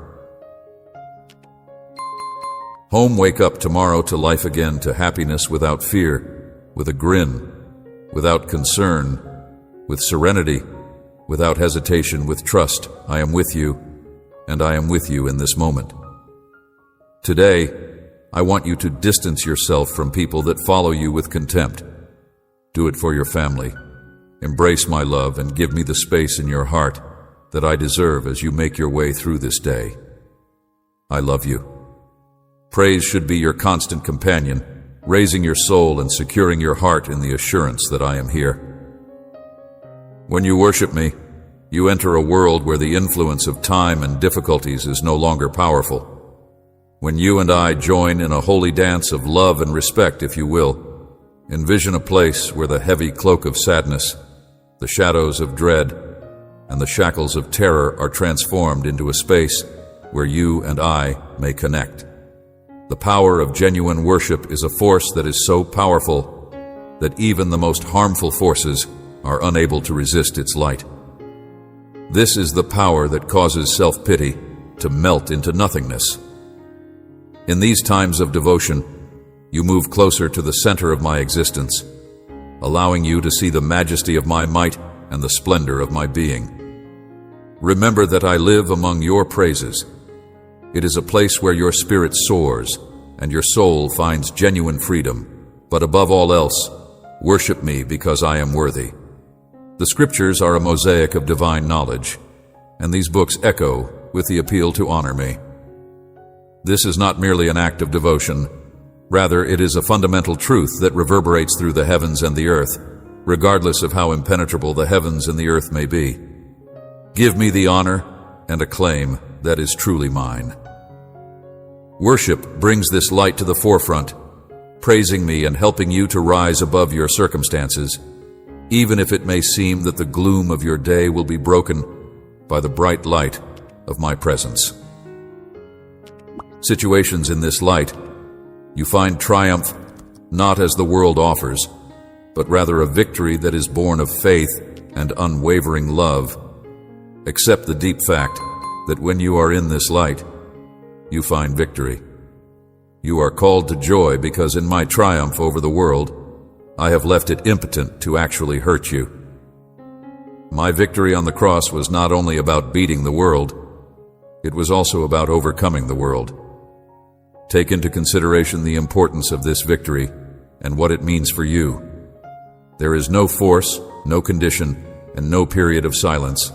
Home, wake up tomorrow to life again, to happiness without fear, with a grin, without concern, with serenity, without hesitation, with trust. I am with you, and I am with you in this moment. Today, I want you to distance yourself from people that follow you with contempt. Do it for your family. Embrace my love and give me the space in your heart that I deserve as you make your way through this day. I love you. Praise should be your constant companion, raising your soul and securing your heart in the assurance that I am here. When you worship me, you enter a world where the influence of time and difficulties is no longer powerful. When you and I join in a holy dance of love and respect, if you will, envision a place where the heavy cloak of sadness, the shadows of dread, and the shackles of terror are transformed into a space where you and I may connect. The power of genuine worship is a force that is so powerful that even the most harmful forces are unable to resist its light. This is the power that causes self-pity to melt into nothingness. In these times of devotion, you move closer to the center of my existence, allowing you to see the majesty of my might and the splendor of my being. Remember that I live among your praises. It is a place where your spirit soars and your soul finds genuine freedom. But above all else, worship me because I am worthy. The scriptures are a mosaic of divine knowledge, and these books echo with the appeal to honor me. This is not merely an act of devotion. Rather, it is a fundamental truth that reverberates through the heavens and the earth, regardless of how impenetrable the heavens and the earth may be. Give me the honor and acclaim that is truly mine. Worship brings this light to the forefront, praising me and helping you to rise above your circumstances, even if it may seem that the gloom of your day will be broken by the bright light of my presence. Situations in this light, you find triumph not as the world offers, but rather a victory that is born of faith and unwavering love. Accept the deep fact that when you are in this light, you find victory. You are called to joy because in my triumph over the world, I have left it impotent to actually hurt you. My victory on the cross was not only about beating the world, it was also about overcoming the world. Take into consideration the importance of this victory and what it means for you. There is no force, no condition, and no period of silence.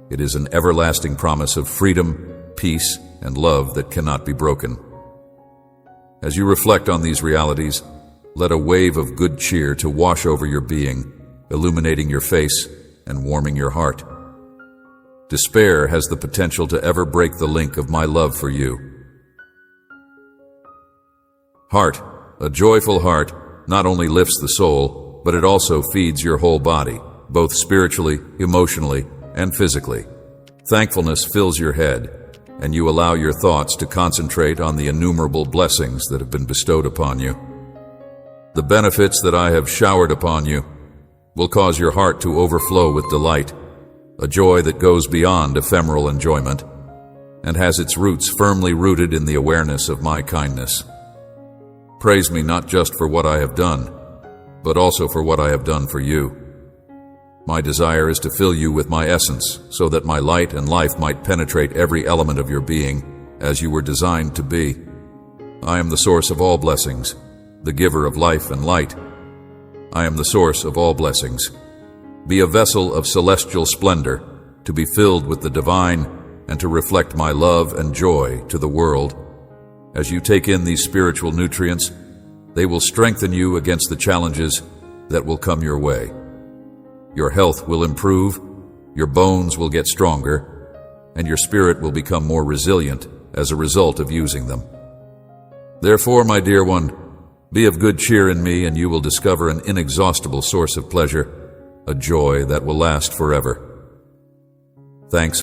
It is an everlasting promise of freedom, peace, and love that cannot be broken. As you reflect on these realities, let a wave of good cheer to wash over your being, illuminating your face and warming your heart. Despair has the potential to ever break the link of my love for you. Heart, a joyful heart, not only lifts the soul, but it also feeds your whole body, both spiritually, emotionally, and physically. Thankfulness fills your head, and you allow your thoughts to concentrate on the innumerable blessings that have been bestowed upon you. The benefits that I have showered upon you will cause your heart to overflow with delight, a joy that goes beyond ephemeral enjoyment and has its roots firmly rooted in the awareness of my kindness. Praise me not just for what I have done, but also for what I have done for you. My desire is to fill you with my essence, so that my light and life might penetrate every element of your being, as you were designed to be. I am the source of all blessings, the giver of life and light. I am the source of all blessings. Be a vessel of celestial splendor, to be filled with the divine and to reflect my love and joy to the world. As you take in these spiritual nutrients, they will strengthen you against the challenges that will come your way. Your health will improve, your bones will get stronger, and your spirit will become more resilient as a result of using them. Therefore, my dear one, be of good cheer in me, and you will discover an inexhaustible source of pleasure, a joy that will last forever. Thanks